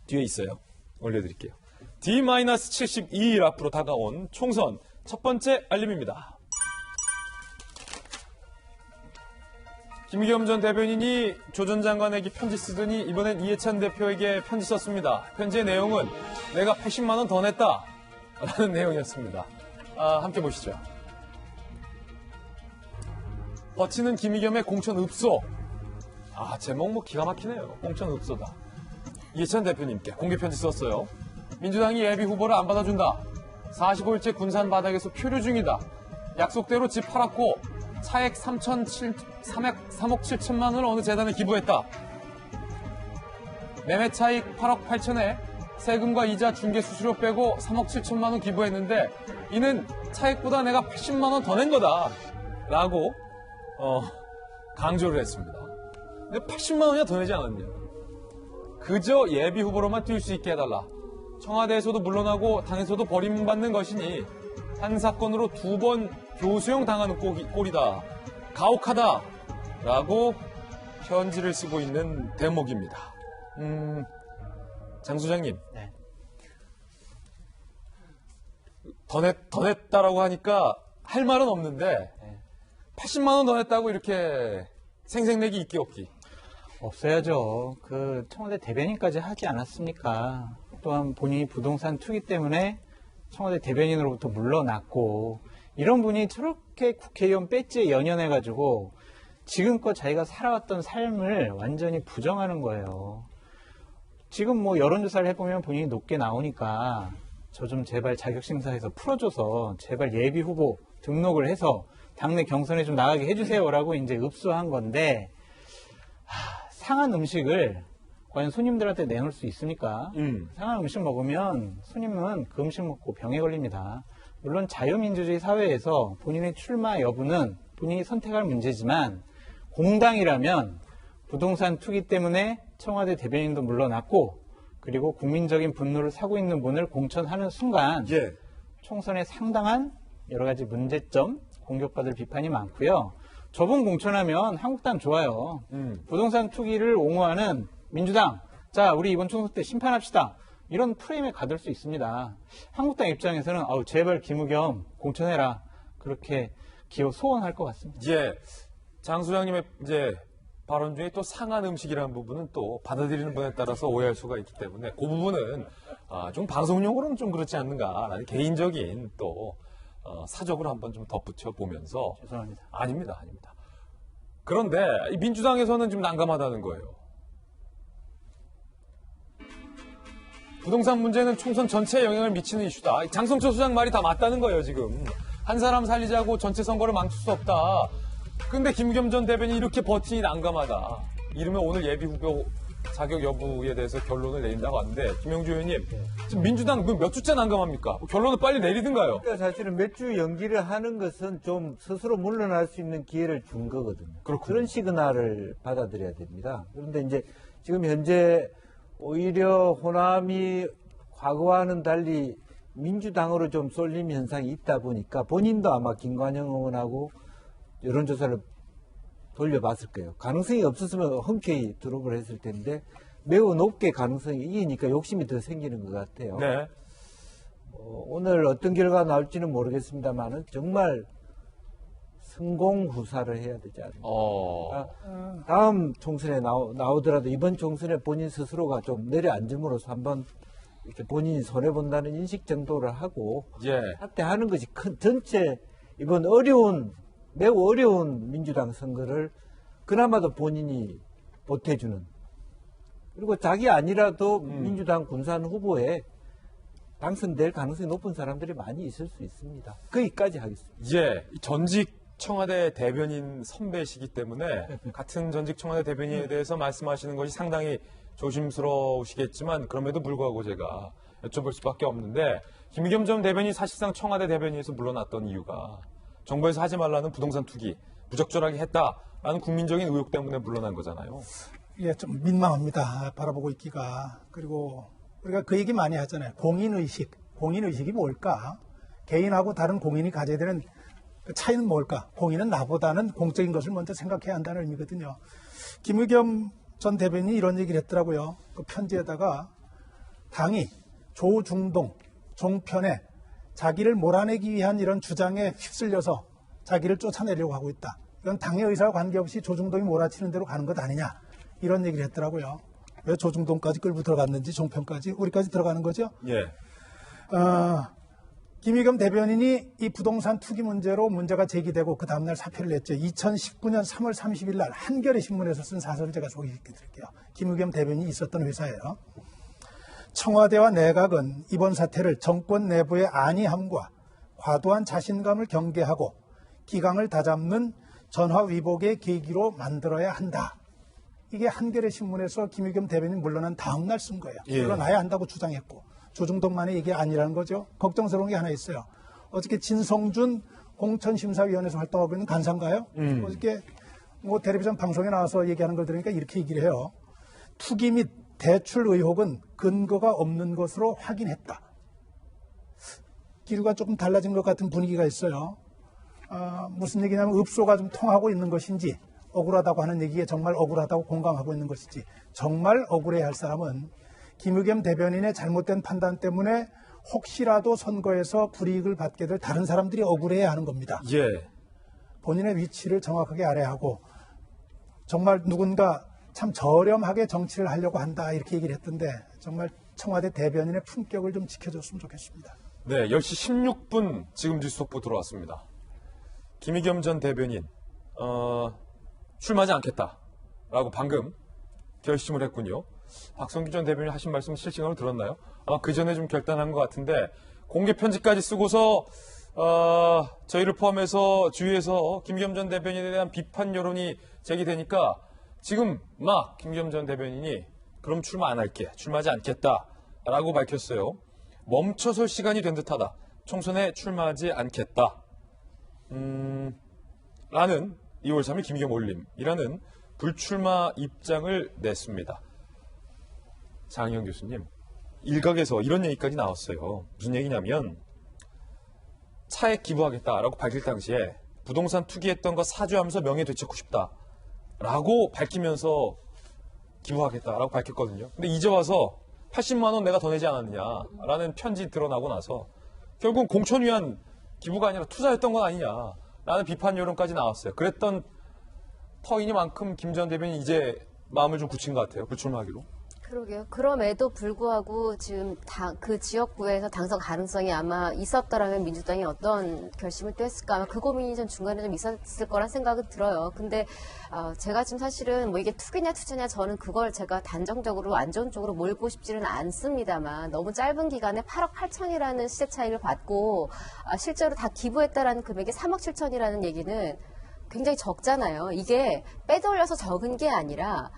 뒤에 있어요. 올려드릴게요. D-72일 앞으로 다가온 총선 첫 번째 알림입니다. 김기현 전 대변인이 조 전 장관에게 편지 쓰더니 이번엔 이해찬 대표에게 편지 썼습니다. 편지의 내용은 내가 80만 원 더 냈다 라는 내용이었습니다. 함께 보시죠. 버티는 김의겸의 공천읍소. 제목 기가 막히네요. 공천읍소다. 이해찬 대표님께 공개편지 썼어요. 민주당이 예비 후보를 안 받아준다. 45일째 군산 바닥에서 표류 중이다. 약속대로 집 팔았고 차액 3억 7천만 원을 어느 재단에 기부했다. 매매 차익 8억 8천에 세금과 이자 중개 수수료 빼고 3억 7천만 원 기부했는데 이는 차익보다 내가 80만 원 더 낸 거다. 라고 강조를 했습니다. 근데 80만 원이나 더 내지 않았냐. 그저 예비 후보로만 뛸 수 있게 해달라. 청와대에서도 물러나고 당에서도 버림받는 것이니 한 사건으로 2번 교수형 당하는 꼴이다. 가혹하다. 라고 편지를 쓰고 있는 대목입니다. 장 소장님. 네. 더 냈다라고 하니까 할 말은 없는데 80만 원 더 냈다고 이렇게 생색내기 있기 없기. 없어야죠. 그 청와대 대변인까지 하지 않았습니까? 또한 본인이 부동산 투기 때문에 청와대 대변인으로부터 물러났고 이런 분이 저렇게 국회의원 배지에 연연해가지고 지금껏 자기가 살아왔던 삶을 완전히 부정하는 거예요. 지금 여론조사를 해보면 본인이 높게 나오니까 저 좀 제발 자격심사에서 풀어줘서 제발 예비 후보 등록을 해서 당내 경선에 좀 나가게 해주세요라고 이제 읍소한 건데 상한 음식을 과연 손님들한테 내놓을 수 있습니까? 상한 음식 먹으면 손님은 그 음식 먹고 병에 걸립니다. 물론 자유민주주의 사회에서 본인의 출마 여부는 본인이 선택할 문제지만 공당이라면 부동산 투기 때문에 청와대 대변인도 물러났고 그리고 국민적인 분노를 사고 있는 분을 공천하는 순간 총선에 상당한 여러 가지 문제점, 공격받을 비판이 많고요. 저분 공천하면 한국당 좋아요. 부동산 투기를 옹호하는 민주당, 자, 우리 이번 총선 때 심판합시다. 이런 프레임에 가둘 수 있습니다. 한국당 입장에서는 제발 김우겸 공천해라. 그렇게 기호 소원할 것 같습니다. 예. 장 소장님의 이제 발언 중에 또 상한 음식이라는 부분은 또 받아들이는 분에 따라서 오해할 수가 있기 때문에 그 부분은 좀 방송용으로는 좀 그렇지 않는가라는 개인적인 또 사적으로 한번 좀 덧붙여 보면서 죄송합니다. 아닙니다. 그런데 이 민주당에서는 좀 난감하다는 거예요. 부동산 문제는 총선 전체에 영향을 미치는 이슈다. 장성철 소장 말이 다 맞다는 거예요, 지금. 한 사람 살리자고 전체 선거를 망칠 수 없다. 근데 김우겸 전 대변인이 이렇게 버티니 난감하다. 이러면 오늘 예비후보 자격 여부에 대해서 결론을 내린다고 하는데, 김영주 의원님, 지금 민주당 몇 주째 난감합니까? 결론을 빨리 내리든가요? 그러니까 사실은 몇 주 연기를 하는 것은 좀 스스로 물러날 수 있는 기회를 준 거거든요. 그런 시그널을 받아들여야 됩니다. 그런데 이제 지금 현재 오히려 호남이 과거와는 달리 민주당으로 좀 쏠림 현상이 있다 보니까 본인도 아마 김관영 의원하고 여론조사를 돌려봤을 거예요. 가능성이 없었으면 흔쾌히 드롭을 했을 텐데 매우 높게 가능성이 이기니까 욕심이 더 생기는 것 같아요. 네. 오늘 어떤 결과가 나올지는 모르겠습니다만은 정말 성공후사를 해야 되지 않을까. 다음 총선에 나오더라도 이번 총선에 본인 스스로가 좀 내려앉음으로써 한번 이렇게 본인이 손해본다는 인식 정도를 하고 사퇴하는 것이 전체 이번 매우 어려운 민주당 선거를 그나마도 본인이 보태주는, 그리고 자기 아니라도 민주당 군산 후보에 당선될 가능성이 높은 사람들이 많이 있을 수 있습니다. 거기까지 하겠습니다. 예, 전직 청와대 대변인 선배시기 때문에 같은 전직 청와대 대변인에 대해서 말씀하시는 것이 상당히 조심스러우시겠지만 그럼에도 불구하고 제가 여쭤볼 수밖에 없는데, 김우겸 전 대변인이 사실상 청와대 대변인에서 물러났던 이유가 정부에서 하지 말라는 부동산 투기 부적절하게 했다라는 국민적인 의혹 때문에 물러난 거잖아요. 예, 좀 민망합니다. 바라보고 있기가. 그리고 우리가 그 얘기 많이 하잖아요. 공인의식. 공인의식이 뭘까? 개인하고 다른 공인이 가져야 되는 그 차이는 뭘까? 공인은 나보다는 공적인 것을 먼저 생각해야 한다는 의미거든요. 김우겸 전 대변인이 이런 얘기를 했더라고요. 그 편지에다가 당이 조중동, 종편에 자기를 몰아내기 위한 이런 주장에 휩쓸려서 자기를 쫓아내려고 하고 있다. 이건 당의 의사와 관계없이 조중동이 몰아치는 대로 가는 것 아니냐. 이런 얘기를 했더라고요. 왜 조중동까지 끌고 들어갔는지 종편까지 우리까지 들어가는 거죠. 예. 김우겸 대변인이 이 부동산 투기 문제로 문제가 제기되고 그 다음날 사표를 냈죠. 2019년 3월 30일 날 한겨레 신문에서 쓴 사설을 제가 소개해드릴게요. 김우겸 대변인이 있었던 회사예요. 청와대와 내각은 이번 사태를 정권 내부의 안이함과 과도한 자신감을 경계하고 기강을 다잡는 전화위복의 계기로 만들어야 한다. 이게 한겨레 신문에서 김우겸 대변인 물러난 다음 날 쓴 거예요. 물러나야 한다고 주장했고 조중동만의 얘기 아니라는 거죠. 걱정스러운 게 하나 있어요. 어저께 진성준 공천심사위원회에서 활동하고 있는 간사인가요? 어저께 텔레비전 방송에 나와서 얘기하는 걸 들으니까 이렇게 얘기를 해요. 투기 및 대출 의혹은 근거가 없는 것으로 확인했다. 기류가 조금 달라진 것 같은 분위기가 있어요. 무슨 얘기냐면 읍소가 좀 통하고 있는 것인지 억울하다고 하는 얘기에 정말 억울하다고 공감하고 있는 것인지, 정말 억울해야 할 사람은 김우겸 대변인의 잘못된 판단 때문에 혹시라도 선거에서 불이익을 받게 될 다른 사람들이 억울해야 하는 겁니다. 예. 본인의 위치를 정확하게 알아야 하고 정말 누군가 참 저렴하게 정치를 하려고 한다 이렇게 얘기를 했던데 정말 청와대 대변인의 품격을 좀 지켜줬으면 좋겠습니다. 네, 10시 16분 지금 뉴스 속보 들어왔습니다. 김우겸 전 대변인 출마하지 않겠다라고 방금 결심을 했군요. 박성규 전 대변인 하신 말씀 실시간으로 들었나요? 아마 그 전에 좀 결단한 것 같은데 공개 편지까지 쓰고서 저희를 포함해서 주위에서 김우겸 전 대변인에 대한 비판 여론이 제기되니까 지금 막 김우겸 전 대변인이 그럼 출마 안 할게, 출마하지 않겠다라고 밝혔어요. 멈춰설 시간이 된 듯하다. 총선에 출마하지 않겠다. 라는 2월 3일 김우겸 올림이라는 불출마 입장을 냈습니다. 장희영 교수님, 일각에서 이런 얘기까지 나왔어요. 무슨 얘기냐면 차액 기부하겠다라고 밝힐 당시에 부동산 투기했던 거 사죄하면서 명예 되찾고 싶다라고 밝히면서 기부하겠다라고 밝혔거든요. 근데 이제 와서 80만 원 내가 더 내지 않았느냐라는 편지 드러나고 나서 결국은 공천 위한 기부가 아니라 투자였던 건 아니냐라는 비판 여론까지 나왔어요. 그랬던 터이니만큼 김 전 대변인 이제 마음을 좀 굳힌 것 같아요. 불출마하기로. 그러게요. 그럼에도 불구하고 지금 그 지역구에서 당선 가능성이 아마 있었더라면 민주당이 어떤 결심을 또 했을까 아마 그 고민이 좀 중간에 좀 있었을 거란 생각은 들어요. 근데 제가 지금 사실은 뭐 이게 투기냐 투자냐 저는 그걸 제가 단정적으로 안 좋은 쪽으로 몰고 싶지는 않습니다만 너무 짧은 기간에 8억 8천이라는 시세 차익을 받고 실제로 다 기부했다라는 금액이 3억 7천이라는 얘기는 굉장히 적잖아요. 이게 빼돌려서 적은 게 아니라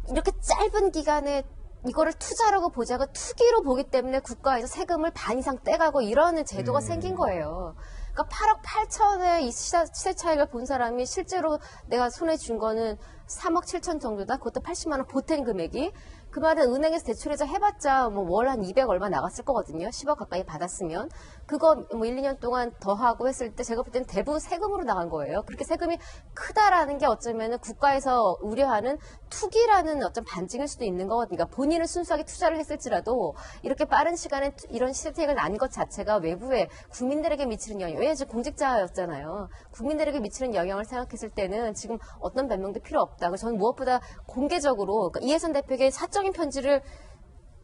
이렇게 짧은 기간에 이거를 투자라고 보지 않고 투기로 보기 때문에 국가에서 세금을 반 이상 떼가고 이러는 제도가 생긴 거예요. 그러니까 8억 8천의 이 시세 차익을 본 사람이 실제로 내가 손에 준 거는 3억 7천 정도다. 그것도 80만 원 보탠 금액이. 그 말은 은행에서 대출해서 해봤자 뭐 월 한 200 얼마 나갔을 거거든요. 10억 가까이 받았으면. 그거 뭐 1, 2년 동안 더 하고 했을 때 제가 볼 때는 대부분 세금으로 나간 거예요. 그렇게 세금이 크다라는 게 어쩌면은 국가에서 우려하는 투기라는 어떤 반증일 수도 있는 거거든요. 그러니까 본인은 순수하게 투자를 했을지라도 이렇게 빠른 시간에 이런 시세택을 난 것 자체가 외부에 국민들에게 미치는 영향. 왜냐하면 국직자였잖아요. 국민들에게 미치는 영향을 생각했을 때는 지금 어떤 변명도 필요 없다고. 저는 무엇보다 공개적으로 그러니까 이해찬 대표에게 사적인 편지를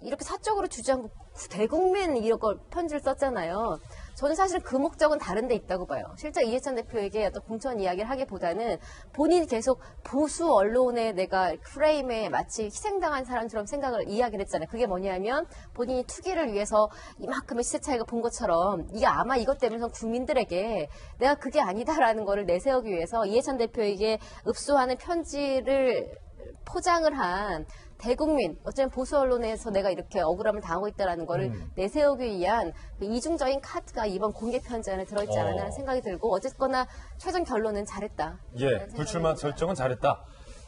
이렇게 사적으로 주지 않고 대국민 이런 걸 편지를 썼잖아요. 저는 사실 그 목적은 다른 데 있다고 봐요. 실제 이해찬 대표에게 어떤 공천 이야기를 하기보다는 본인이 계속 보수 언론에 내가 프레임에 마치 희생당한 사람처럼 생각을 이야기를 했잖아요. 그게 뭐냐면 본인이 투기를 위해서 이만큼의 시세 차익을 본 것처럼 이게 아마 이것 때문에 국민들에게 내가 그게 아니다라는 거를 내세우기 위해서 이해찬 대표에게 읍소하는 편지를 포장을 한 대국민, 어쩌면 보수 언론에서 내가 이렇게 억울함을 당하고 있다는 거를 내세우기 위한 그 이중적인 카드가 이번 공개 편지 안에 들어있지 않았나 하는 생각이 들고 어쨌거나 최종 결론은 잘했다. 예, 불출마 결정은 잘했다.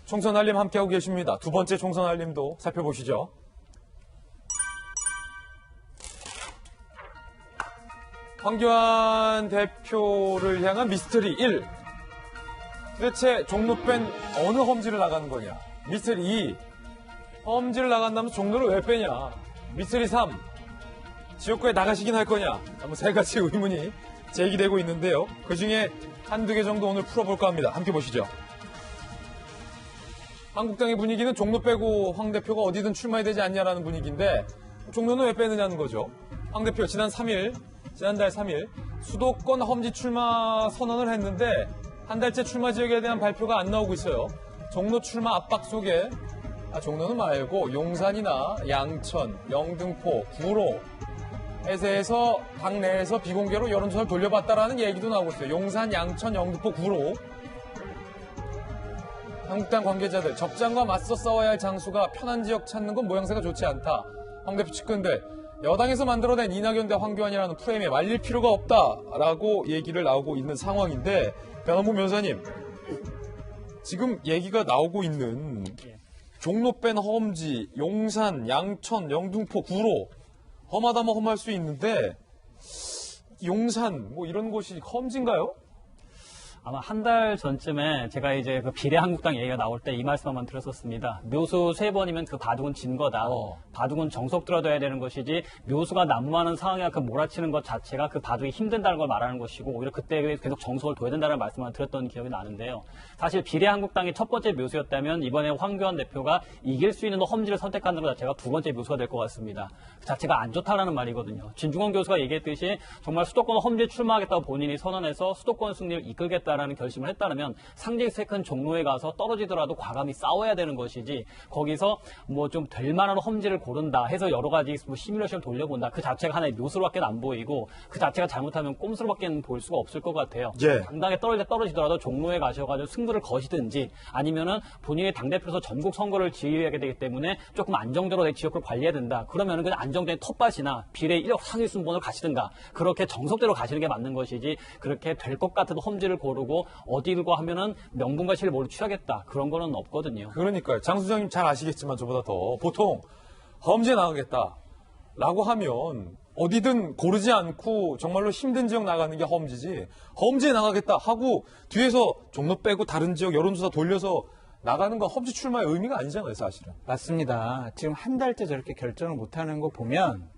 총선 알림 함께하고 계십니다. 두 번째 총선 알림도 살펴보시죠. 황교안 대표를 향한 미스터리 1. 도대체 종로 뺀 어느 험지를 나가는 거냐? 미스터리 2. 험지를 나간다면 종로를 왜 빼냐? 미스터리 3. 지역구에 나가시긴 할 거냐? 뭐 세 가지 의문이 제기되고 있는데요. 그중에 한두 개 정도 오늘 풀어볼까 합니다. 함께 보시죠. 한국당의 분위기는 종로 빼고 황 대표가 어디든 출마해야 되지 않냐라는 분위기인데 종로는 왜 빼느냐는 거죠. 황 대표 지난달 3일 수도권 험지 출마 선언을 했는데 한 달째 출마 지역에 대한 발표가 안 나오고 있어요. 종로 출마 압박 속에 종로는 말고 용산이나 양천, 영등포, 구로, 해세에서 당내에서 비공개로 여론조사를 돌려봤다라는 얘기도 나오고 있어요. 용산, 양천, 영등포, 구로. 한국당 관계자들 적장과 맞서 싸워야 할 장수가 편한 지역 찾는 건 모양새가 좋지 않다. 황 대표 측근들 여당에서 만들어낸 이낙연 대 황교안이라는 프레임에 말릴 필요가 없다라고 얘기를 나오고 있는 상황인데 변호부 변호사님 지금 얘기가 나오고 있는 종로 뺀 험지, 용산, 양천, 영등포, 구로 험하다면 험할 수 있는데 용산 뭐 이런 곳이 험지인가요? 아마 한 달 전쯤에 제가 이제 그 비례한국당 얘기가 나올 때 이 말씀 한번 드렸었습니다. 묘수 3번이면 그 바둑은 진 거다. 바둑은 정석 들어둬야 되는 것이지 묘수가 난무하는 상황에 그 몰아치는 것 자체가 그 바둑이 힘든다는 걸 말하는 것이고 오히려 그때 계속 정석을 둬야 된다는 말씀을 드렸던 기억이 나는데요. 사실 비례한국당이 첫 번째 묘수였다면 이번에 황교안 대표가 이길 수 있는 험지를 선택하는 것 자체가 두 번째 묘수가 될 것 같습니다. 그 자체가 안 좋다라는 말이거든요. 진중권 교수가 얘기했듯이 정말 수도권 험지에 출마하겠다고 본인이 선언해서 수도권 승리를 이끌겠다라는 결심을 했다면 상징세 큰 종로에 가서 떨어지더라도 과감히 싸워야 되는 것이지 거기서 뭐 좀 될 만한 험지를 고른다 해서 여러 가지 뭐 시뮬레이션을 돌려본다. 그 자체가 하나의 묘수로밖에 안 보이고 그 자체가 잘못하면 꼼수로밖에 볼 수가 없을 것 같아요. 예. 당당하게 떨어지더라도 종로에 가셔가지고 승부를 거시든지 아니면은 본인의 당대표로서 전국 선거를 지휘하게 되기 때문에 조금 안정적으로 내 지역을 관리해야 된다. 그러면은 그냥 안정된 텃밭이나 비례 1억 상위 순번을 가시든가 그렇게 정석대로 가시는 게 맞는 것이지 그렇게 될 것 같아도 험지를 고르고 어디들과 하면은 명분과 실을 모두 취하겠다. 그런 거는 없거든요. 그러니까요. 장 수장님 잘 아시겠지만 저보다 더 보통 험지에 나가겠다라고 하면 어디든 고르지 않고 정말로 힘든 지역 나가는 게 험지지. 험지에 나가겠다 하고 뒤에서 종로 빼고 다른 지역 여론조사 돌려서 나가는 건 험지 출마의 의미가 아니잖아요, 사실은. 맞습니다. 지금 한 달째 저렇게 결정을 못하는 거 보면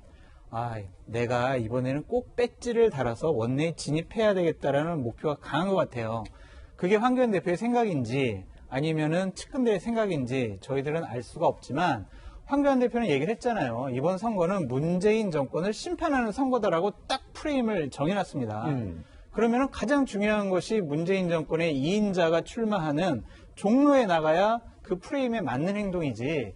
내가 이번에는 꼭 배지를 달아서 원내에 진입해야 되겠다라는 목표가 강한 것 같아요. 그게 황교안 대표의 생각인지 아니면은 측근들의 생각인지 저희들은 알 수가 없지만 황교안 대표는 얘기를 했잖아요. 이번 선거는 문재인 정권을 심판하는 선거다라고 딱 프레임을 정해놨습니다. 그러면은 가장 중요한 것이 문재인 정권의 2인자가 출마하는 종로에 나가야 그 프레임에 맞는 행동이지.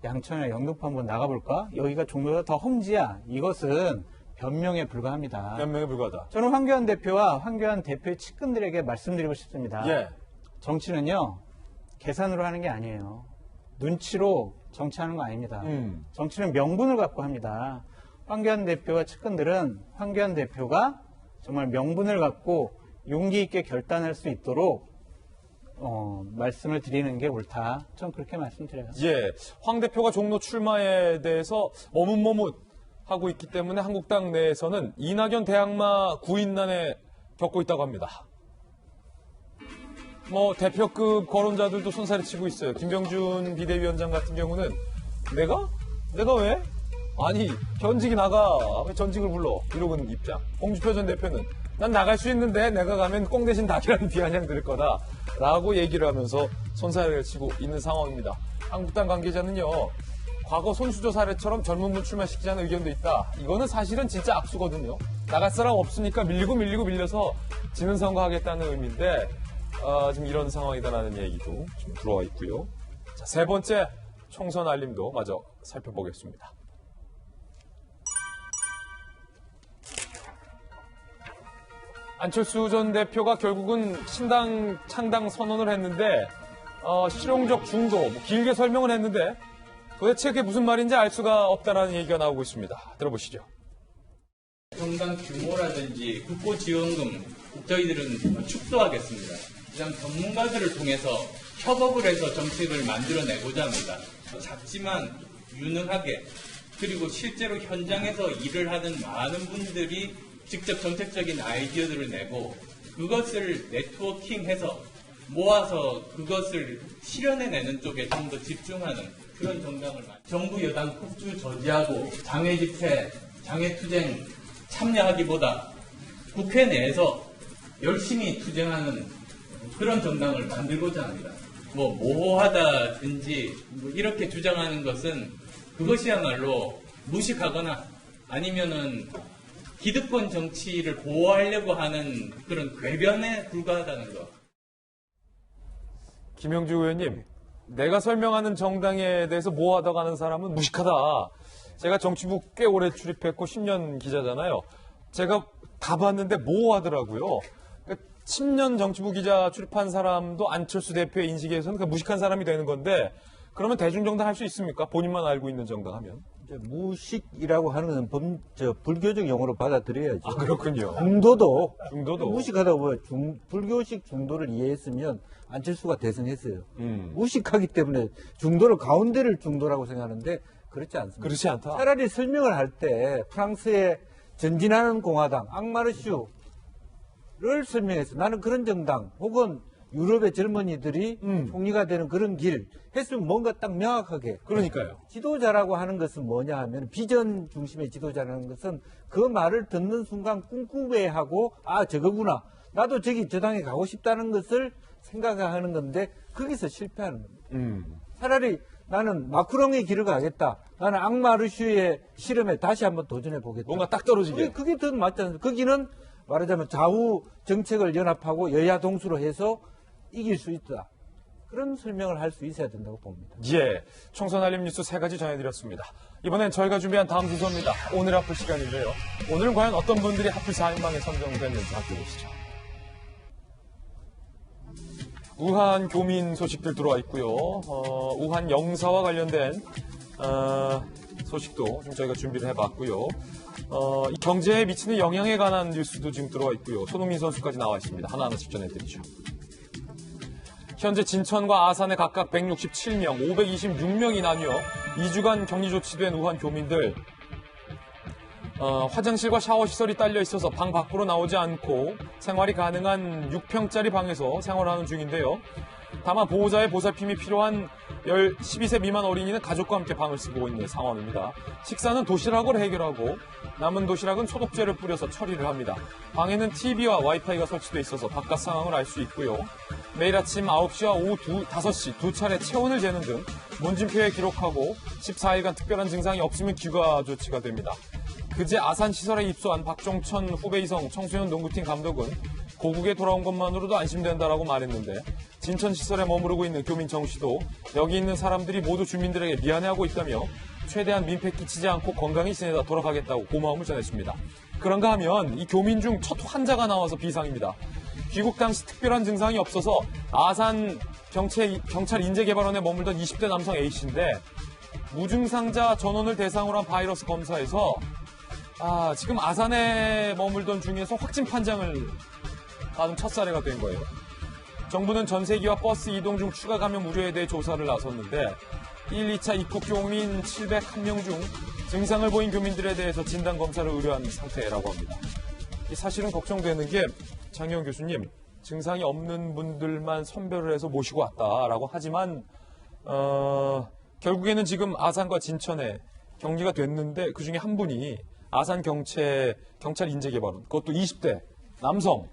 양천이나 영등포 한번 나가볼까? 여기가 종로가 더 험지야. 이것은 변명에 불과합니다. 변명에 불과하다. 저는 황교안 대표와 황교안 대표의 측근들에게 말씀드리고 싶습니다. 예. 정치는요, 계산으로 하는 게 아니에요. 눈치로 정치하는 거 아닙니다. 정치는 명분을 갖고 합니다. 황교안 대표와 측근들은 황교안 대표가 정말 명분을 갖고 용기 있게 결단할 수 있도록 말씀을 드리는 게 옳다. 전 그렇게 말씀드려요. 예, 황 대표가 종로 출마에 대해서 머뭇머뭇하고 있기 때문에 한국당 내에서는 이낙연 대항마 구인난에 겪고 있다고 합니다. 대표급 거론자들도 손살이 치고 있어요. 김병준 비대위원장 같은 경우는 내가 왜? 아니 현직이 나가 왜 전직을 불러? 이러고 있는 입장. 홍준표 전 대표는 난 나갈 수 있는데 내가 가면 꽁 대신 닭이라는 비아냥 들을 거다 라고 얘기를 하면서 손살을 치고 있는 상황입니다. 한국당 관계자는요, 과거 손수조 사례처럼 젊은 분 출마시키자는 의견도 있다. 이거는 사실은 진짜 악수거든요. 나갈 사람 없으니까 밀려서 지는 선거 하겠다는 의미인데 지금 이런 상황이다라는 얘기도 좀 들어와 있고요. 자, 세 번째 총선 알림도 마저 살펴보겠습니다. 안철수 전 대표가 결국은 신당 창당 선언을 했는데 실용적 중도 길게 설명을 했는데 도대체 그게 무슨 말인지 알 수가 없다라는 얘기가 나오고 있습니다. 들어보시죠. 정당 규모라든지 국고 지원금 저희들은 축소하겠습니다. 그다음 전문가들을 통해서 협업을 해서 정책을 만들어내고자 합니다. 작지만 유능하게 그리고 실제로 현장에서 일을 하는 많은 분들이 직접 정책적인 아이디어들을 내고 그것을 네트워킹해서 모아서 그것을 실현해내는 쪽에 좀 더 집중하는 그런 정당을 정부 여당 폭주 저지하고 장외 집회, 장외 투쟁 참여하기보다 국회 내에서 열심히 투쟁하는 그런 정당을 만들고자 합니다. 모호하다든지 이렇게 주장하는 것은 그것이야말로 무식하거나 아니면은 기득권 정치를 보호하려고 하는 그런 궤변에 불과하다는 것. 김영주 의원님, 내가 설명하는 정당에 대해서 모호하다고 하는 사람은 무식하다. 제가 정치부 꽤 오래 출입했고 10년 기자잖아요. 제가 다 봤는데 모호하더라고요. 10년 정치부 기자 출입한 사람도 안철수 대표의 인식에서는 무식한 사람이 되는 건데 그러면 대중정당 할 수 있습니까? 본인만 알고 있는 정당 하면. 무식이라고 하는 건 불교적 용어로 받아들여야죠. 아, 그렇군요. 중도도 무식하다고 불교식 중도를 이해했으면 안철수가 대승했어요. 무식하기 때문에 중도를 가운데를 중도라고 생각하는데 그렇지 않습니다. 그렇지 않다. 차라리 설명을 할 때 프랑스의 전진하는 공화당 앙마르슈를 설명해서 나는 그런 정당 혹은 유럽의 젊은이들이 총리가 되는 그런 길 했으면 뭔가 딱 명확하게. 그러니까요. 지도자라고 하는 것은 뭐냐 하면 비전 중심의 지도자라는 것은 그 말을 듣는 순간 꿈꾸게하고 저거구나. 나도 저 당에 가고 싶다는 것을 생각하는 건데 거기서 실패하는 겁니다. 차라리 나는 마크롱의 길을 가겠다. 나는 앙마르슈의 실험에 다시 한번 도전해 보겠다. 뭔가 딱 떨어지게. 그게 더 맞지 않습니까? 거기는 말하자면 좌우 정책을 연합하고 여야 동수로 해서 이길 수 있다. 그런 설명을 할 수 있어야 된다고 봅니다. 예, 총선 알림 뉴스 3가지 전해드렸습니다. 이번엔 저희가 준비한 다음 순서입니다. 오늘 하플 시간인데요. 오늘은 과연 어떤 분들이 하플 4인방에 선정됐는지 살펴보시죠. 우한 교민 소식들 들어와 있고요. 우한 영사와 관련된 소식도 좀 저희가 준비를 해봤고요. 이 경제에 미치는 영향에 관한 뉴스도 지금 들어와 있고요. 손흥민 선수까지 나와 있습니다. 하나하나씩 전해드리죠. 현재 진천과 아산에 각각 167명, 526명이 나뉘어 2주간 격리 조치된 우한 교민들. 화장실과 샤워 시설이 딸려 있어서 방 밖으로 나오지 않고 생활이 가능한 6평짜리 방에서 생활하는 중인데요. 다만 보호자의 보살핌이 필요한 12세 미만 어린이는 가족과 함께 방을 쓰고 있는 상황입니다. 식사는 도시락으로 해결하고 남은 도시락은 소독제를 뿌려서 처리를 합니다. 방에는 TV와 와이파이가 설치되어 있어서 바깥 상황을 알 수 있고요. 매일 아침 9시와 오후 5시 두 차례 체온을 재는 등 문진표에 기록하고 14일간 특별한 증상이 없으면 귀가 조치가 됩니다. 그제 아산시설에 입소한 박종천 후베이성 청소년 농구팀 감독은 고국에 돌아온 것만으로도 안심된다라고 말했는데 진천시설에 머무르고 있는 교민 정 씨도 여기 있는 사람들이 모두 주민들에게 미안해하고 있다며 최대한 민폐 끼치지 않고 건강히 지내다 돌아가겠다고 고마움을 전했습니다. 그런가 하면 이 교민 중 첫 환자가 나와서 비상입니다. 귀국 당시 특별한 증상이 없어서 아산 경찰 인재개발원에 머물던 20대 남성 A씨인데 무증상자 전원을 대상으로 한 바이러스 검사에서 지금 아산에 머물던 중에서 확진 판정을 받은 첫 사례가 된 거예요. 정부는 전세기와 버스 이동 중 추가 감염 우려에 대해 조사를 나섰는데 1, 2차 입국 교민 701명 중 증상을 보인 교민들에 대해서 진단검사를 의뢰한 상태라고 합니다. 사실은 걱정되는 게 장혜원 교수님, 증상이 없는 분들만 선별을 해서 모시고 왔다라고 하지만 결국에는 지금 아산과 진천에 격리가 됐는데 그중에 한 분이 아산 경찰 인재개발원, 그것도 20대 남성.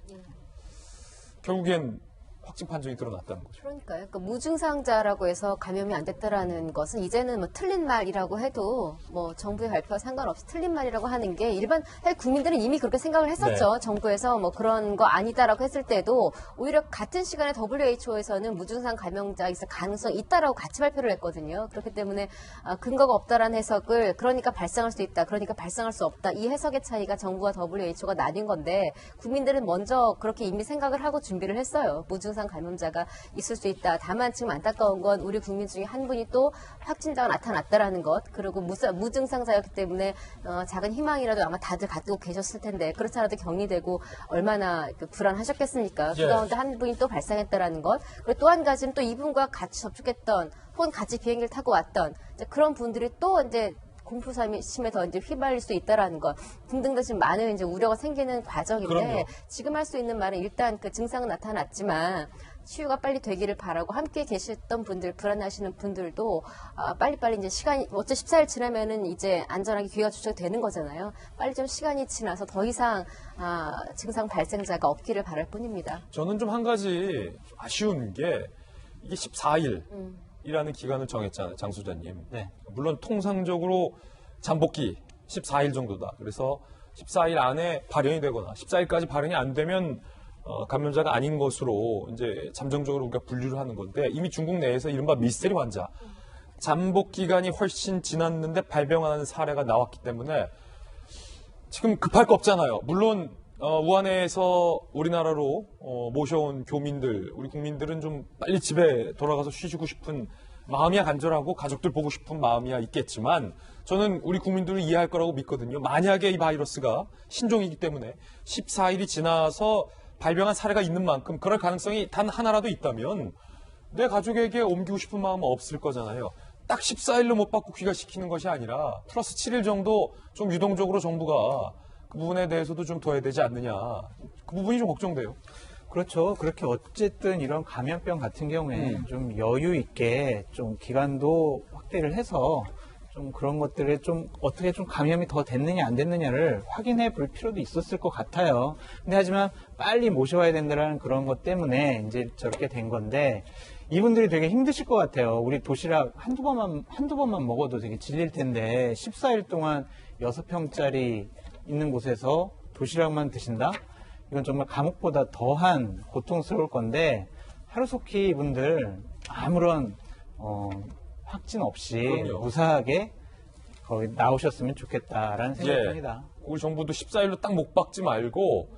결국엔 확진 판정이 드러났다는 거죠. 그러니까요. 무증상자라고 해서 감염이 안 됐다라는 것은 이제는 뭐 틀린 말이라고 해도 뭐 정부의 발표와 상관없이 틀린 말이라고 하는 게 일반 국민들은 이미 그렇게 생각을 했었죠. 네. 정부에서 뭐 그런 거 아니다라고 했을 때도 오히려 같은 시간에 WHO에서는 무증상 감염자 있을 가능성이 있다라고 같이 발표를 했거든요. 그렇기 때문에 근거가 없다라는 해석을 그러니까 발생할 수 있다, 그러니까 발생할 수 없다, 이 해석의 차이가 정부와 WHO가 나뉜 건데 국민들은 먼저 그렇게 이미 생각을 하고 준비를 했어요. 무증상 감염자가 있을 수 있다. 다만 지금 안타까운 건 우리 국민 중에 한 분이 또 확진자가 나타났다라는 것, 그리고 무증상자였기 때문에 작은 희망이라도 아마 다들 갖고 계셨을 텐데 그렇지 않아도 격리되고 얼마나 불안하셨겠습니까? 그 가운데 한 분이 또 발생했다라는 것, 그리고 또 한 가지는 또 이분과 같이 접촉했던 혹은 같이 비행기를 타고 왔던 그런 분들이 또 이제 공포심에 더 이제 휘말릴 수 있다라는 것 등등 지금 많은 이제 우려가 생기는 과정인데 그럼요. 지금 할 수 있는 말은 일단 그 증상은 나타났지만 치유가 빨리 되기를 바라고 함께 계셨던 분들, 불안하시는 분들도 빨리빨리 이제 시간이 어째 14일 지나면은 이제 안전하게 귀가 조정되는 거잖아요. 빨리 좀 시간이 지나서 더 이상 증상 발생자가 없기를 바랄 뿐입니다. 저는 좀 한 가지 아쉬운 게 이게 14일이라는 기간을 정했잖아요, 장 소장님. 네. 물론 통상적으로 잠복기 14일 정도다. 그래서 14일 안에 발현이 되거나 14일까지 발현이 안 되면 감염자가 아닌 것으로 이제 잠정적으로 우리가 분류를 하는 건데 이미 중국 내에서 이른바 미스테리 환자 잠복 기간이 훨씬 지났는데 발병하는 사례가 나왔기 때문에 지금 급할 거 없잖아요. 물론 우한에서 우리나라로 모셔온 교민들, 우리 국민들은 좀 빨리 집에 돌아가서 쉬시고 싶은 마음이야 간절하고 가족들 보고 싶은 마음이야 있겠지만 저는 우리 국민들을 이해할 거라고 믿거든요. 만약에 이 바이러스가 신종이기 때문에 14일이 지나서 발병한 사례가 있는 만큼 그럴 가능성이 단 하나라도 있다면 내 가족에게 옮기고 싶은 마음은 없을 거잖아요. 딱 14일로 못 받고 귀가시키는 것이 아니라 플러스 7일 정도 좀 유동적으로 정부가 그 부분에 대해서도 좀 둬야 되지 않느냐. 그 부분이 좀 걱정돼요. 그렇죠. 그렇게 어쨌든 이런 감염병 같은 경우에 좀 여유 있게 좀 기간도 확대를 해서 좀 그런 것들에 좀 어떻게 좀 감염이 더 됐느냐 안 됐느냐를 확인해 볼 필요도 있었을 것 같아요. 근데 하지만 빨리 모셔와야 된다는 그런 것 때문에 이제 저렇게 된 건데 이분들이 되게 힘드실 것 같아요. 우리 도시락 한두 번만 먹어도 되게 질릴 텐데 14일 동안 6평짜리 있는 곳에서 도시락만 드신다? 이건 정말 감옥보다 더한 고통스러울 건데 하루속히 이분들 아무런 확진 없이 그럼요. 무사하게 거기 나오셨으면 좋겠다라는 생각입니다. 우리 정부도 14일로 딱 못 박지 말고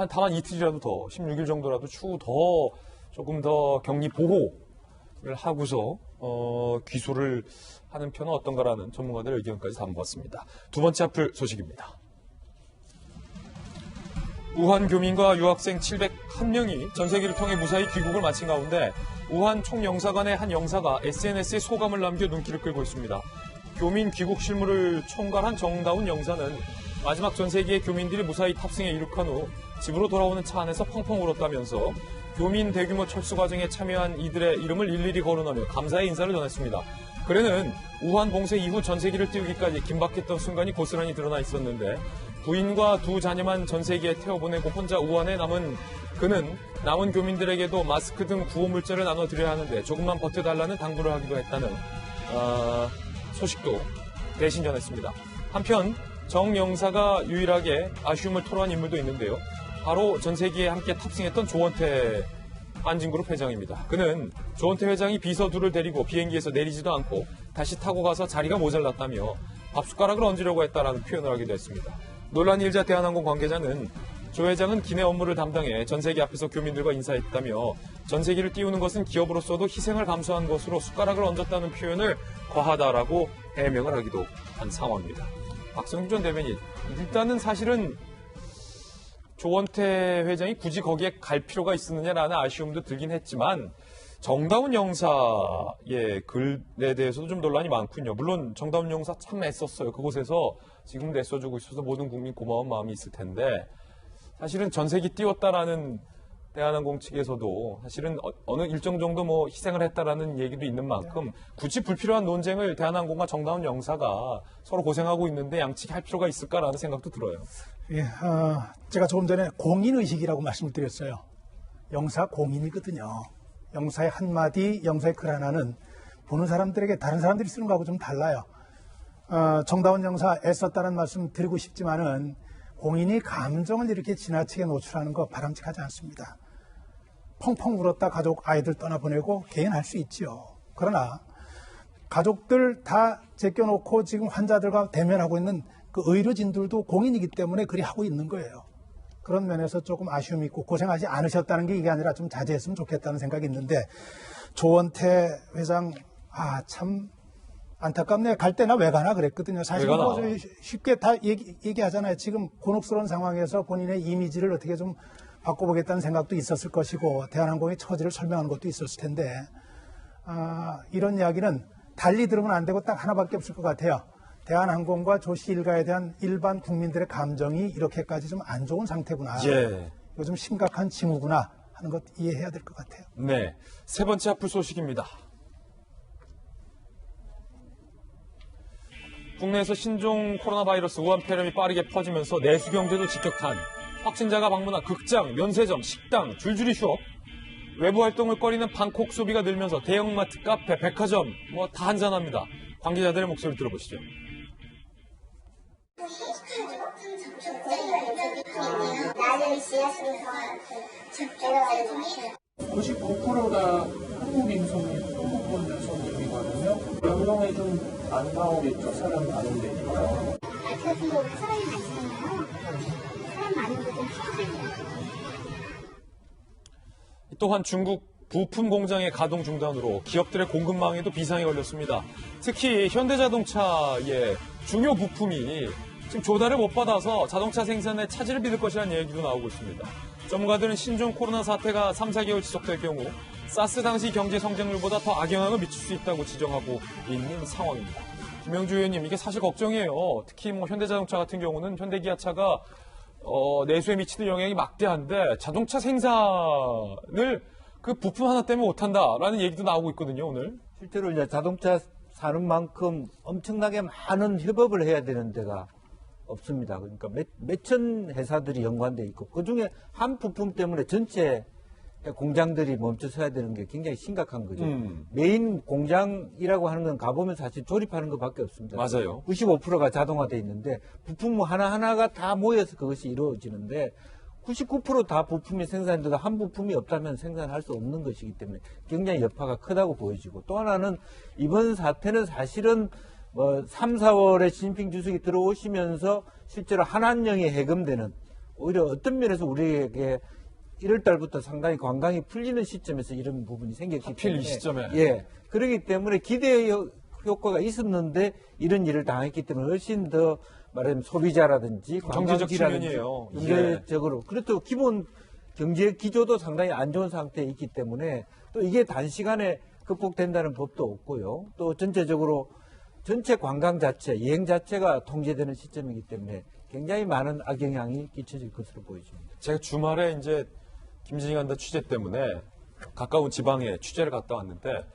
다만 이틀이라도 더 16일 정도라도 추후 더 조금 더 격리 보호를 하고서 귀소를 하는 편은 어떤가라는 전문가들의 의견까지 담아봤습니다. 두 번째 앞을 소식입니다. 우한 교민과 유학생 701명이 전세기를 통해 무사히 귀국을 마친 가운데 우한 총영사관의 한 영사가 SNS에 소감을 남겨 눈길을 끌고 있습니다. 교민 귀국 실무를 총괄한 정다운 영사는 마지막 전세기의 교민들이 무사히 탑승에 이륙한 후 집으로 돌아오는 차 안에서 펑펑 울었다면서 교민 대규모 철수 과정에 참여한 이들의 이름을 일일이 거론하며 감사의 인사를 전했습니다. 그래는 우한 봉쇄 이후 전세기를 띄우기까지 긴박했던 순간이 고스란히 드러나 있었는데 부인과 두 자녀만 전세기에 태워보내고 혼자 우한에 남은 그는 남은 교민들에게도 마스크 등 구호 물자를 나눠드려야 하는데 조금만 버텨달라는 당부를 하기도 했다는 소식도 대신 전했습니다. 한편 정 영사가 유일하게 아쉬움을 토로한 인물도 있는데요. 바로 전세기에 함께 탑승했던 조원태 안진그룹 회장입니다. 그는 조원태 회장이 비서 둘을 데리고 비행기에서 내리지도 않고 다시 타고 가서 자리가 모자랐다며 밥숟가락을 얹으려고 했다라는 표현을 하기도 했습니다. 논란이 일자 대한항공 관계자는 조 회장은 기내 업무를 담당해 전세기 앞에서 교민들과 인사했다며 전세기를 띄우는 것은 기업으로서도 희생을 감수한 것으로 숟가락을 얹었다는 표현을 과하다라고 해명을 하기도 한 상황입니다. 박성준 전 대변인, 일단은 사실은 조원태 회장이 굳이 거기에 갈 필요가 있었느냐라는 아쉬움도 들긴 했지만 정다운 영사의 글에 대해서도 좀 논란이 많군요. 물론 정다운 영사 참 애썼어요. 그곳에서 지금 애써주고 있어서 모든 국민 고마운 마음이 있을 텐데 사실은 전세기 띄웠다라는 대한항공 측에서도 사실은 어느 일정 정도 뭐 희생을 했다라는 얘기도 있는 만큼 굳이 불필요한 논쟁을 대한항공과 정다운 영사가 서로 고생하고 있는데 양측이 할 필요가 있을까라는 생각도 들어요. 예, 제가 조금 전에 공인의식이라고 말씀을 드렸어요. 영사 공인이거든요. 영사의 한마디, 영사의 글 하나는 보는 사람들에게 다른 사람들이 쓰는 거하고 좀 달라요. 정다운 영사 애썼다는 말씀 드리고 싶지만은 공인이 감정을 이렇게 지나치게 노출하는 거 바람직하지 않습니다. 펑펑 울었다 가족 아이들 떠나보내고 개인 할 수 있지요. 그러나 가족들 다 제껴놓고 지금 환자들과 대면하고 있는 그 의료진들도 공인이기 때문에 그리 하고 있는 거예요. 그런 면에서 조금 아쉬움이 있고 고생하지 않으셨다는 게 이게 아니라 좀 자제했으면 좋겠다는 생각이 있는데 조원태 회장 참 안타깝네. 갈 때나 왜 가나 그랬거든요. 사실 뭐 쉽게 다 얘기하잖아요. 지금 곤혹스러운 상황에서 본인의 이미지를 어떻게 좀 바꿔보겠다는 생각도 있었을 것이고 대한항공의 처지를 설명하는 것도 있었을 텐데 이런 이야기는 달리 들으면 안 되고 딱 하나밖에 없을 것 같아요. 대한항공과 조 씨 일가에 대한 일반 국민들의 감정이 이렇게까지 좀 안 좋은 상태구나. 예. 이거 좀 심각한 징후구나 하는 것 이해해야 될 것 같아요. 네, 세 번째 앞을 소식입니다. 국내에서 신종 코로나 바이러스 우한 폐렴이 빠르게 퍼지면서 내수 경제도 직격탄. 확진자가 방문한 극장, 면세점, 식당 줄줄이 휴업. 외부 활동을 꺼리는 방콕 소비가 늘면서 대형마트, 카페, 백화점 뭐 다 한잔합니다. 관계자들의 목소리 들어보시죠. 99%가 한국인 손이 한국 분들 손님이거든요. 명동에 좀 안 나오겠죠. 사람 많은 데니까. 같은 거 사람이 많잖아요. 사람 많은 곳은 힘들죠. 또한 중국 부품 공장의 가동 중단으로 기업들의 공급망에도 비상이 걸렸습니다. 특히 현대자동차의 중요 부품이 지금 조달을 못 받아서 자동차 생산에 차질을 빚을 것이라는 얘기도 나오고 있습니다. 전문가들은 신종 코로나 사태가 3, 4개월 지속될 경우 사스 당시 경제 성장률보다 더 악영향을 미칠 수 있다고 지적하고 있는 상황입니다. 김영주 의원님, 이게 사실 걱정이에요. 특히 뭐 현대자동차 같은 경우는 현대기아차가 내수에 미치는 영향이 막대한데 자동차 생산을 그 부품 하나 때문에 못한다라는 얘기도 나오고 있거든요, 오늘. 실제로 이제 자동차 사는 만큼 엄청나게 많은 협업을 해야 되는 데가 없습니다. 그러니까 몇천 회사들이 연관돼 있고 그중에 한 부품 때문에 전체 공장들이 멈춰서야 되는 게 굉장히 심각한 거죠. 메인 공장이라고 하는 건 가보면 사실 조립하는 것밖에 없습니다. 맞아요. 95%가 자동화돼 있는데 부품 하나하나가 다 모여서 그것이 이루어지는데 99% 다 부품이 생산돼도 한 부품이 없다면 생산할 수 없는 것이기 때문에 굉장히 여파가 크다고 보여지고 또 하나는 이번 사태는 사실은 3, 4월에 시진핑 주석이 들어오시면서 실제로 한한령이 해금되는 오히려 어떤 면에서 우리에게 1월 달부터 상당히 관광이 풀리는 시점에서 이런 부분이 생겼기 때문에 이 시점에. 예. 그렇기 때문에 기대 효과가 있었는데 이런 일을 당했기 때문에 훨씬 더 말하자면 소비자라든지 경제적 관광지라든지 측면이에요. 경제적으로 그렇다고 기본 경제 기조도 상당히 안 좋은 상태에 있기 때문에 또 이게 단시간에 극복된다는 법도 없고요. 또 전체적으로 전체 관광 자체, 여행 자체가 통제되는 시점이기 때문에 굉장히 많은 악영향이 끼쳐질 것으로 보여집니다. 제가 주말에 이제 김진희 간다 취재 때문에 가까운 지방에 취재를 갔다 왔는데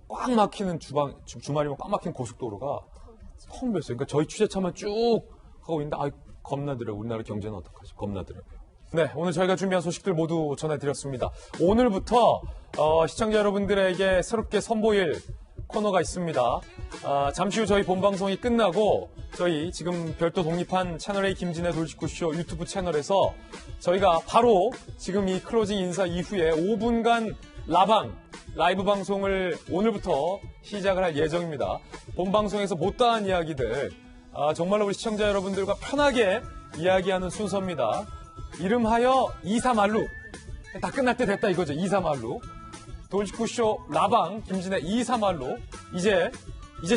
꽉 막히는 주말이면 꽉 막힌 고속도로가 텅 비었어요. 그러니까 저희 취재차만 쭉 가고 있는데 겁나더라고요. 우리나라 경제는 어떡하지? 겁나더라고요. 네, 오늘 저희가 준비한 소식들 모두 전해드렸습니다. 오늘부터 시청자 여러분들에게 새롭게 선보일 코너가 있습니다. 잠시 후 저희 본방송이 끝나고 저희 지금 별도 독립한 채널A 김진애 돌직구쇼 유튜브 채널에서 저희가 바로 지금 이 클로징 인사 이후에 5분간 라이브 방송을 오늘부터 시작을 할 예정입니다. 본방송에서 못다한 이야기들 정말로 우리 시청자 여러분들과 편하게 이야기하는 순서입니다. 이름하여 2사말루. 다 끝날 때 됐다 이거죠. 2사말루. 돌직구쇼 라방 김진애 2사말루. 이제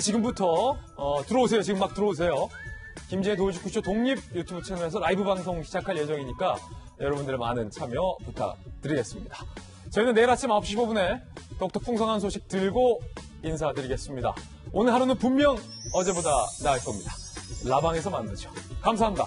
지금부터 들어오세요. 지금 막 들어오세요. 김진애 돌직구쇼 독립 유튜브 채널에서 라이브 방송 시작할 예정이니까 여러분들의 많은 참여 부탁드리겠습니다. 저희는 내일 아침 9시 15분에 더욱더 풍성한 소식 들고 인사드리겠습니다. 오늘 하루는 분명 어제보다 나을 겁니다. 라방에서 만나죠. 감사합니다.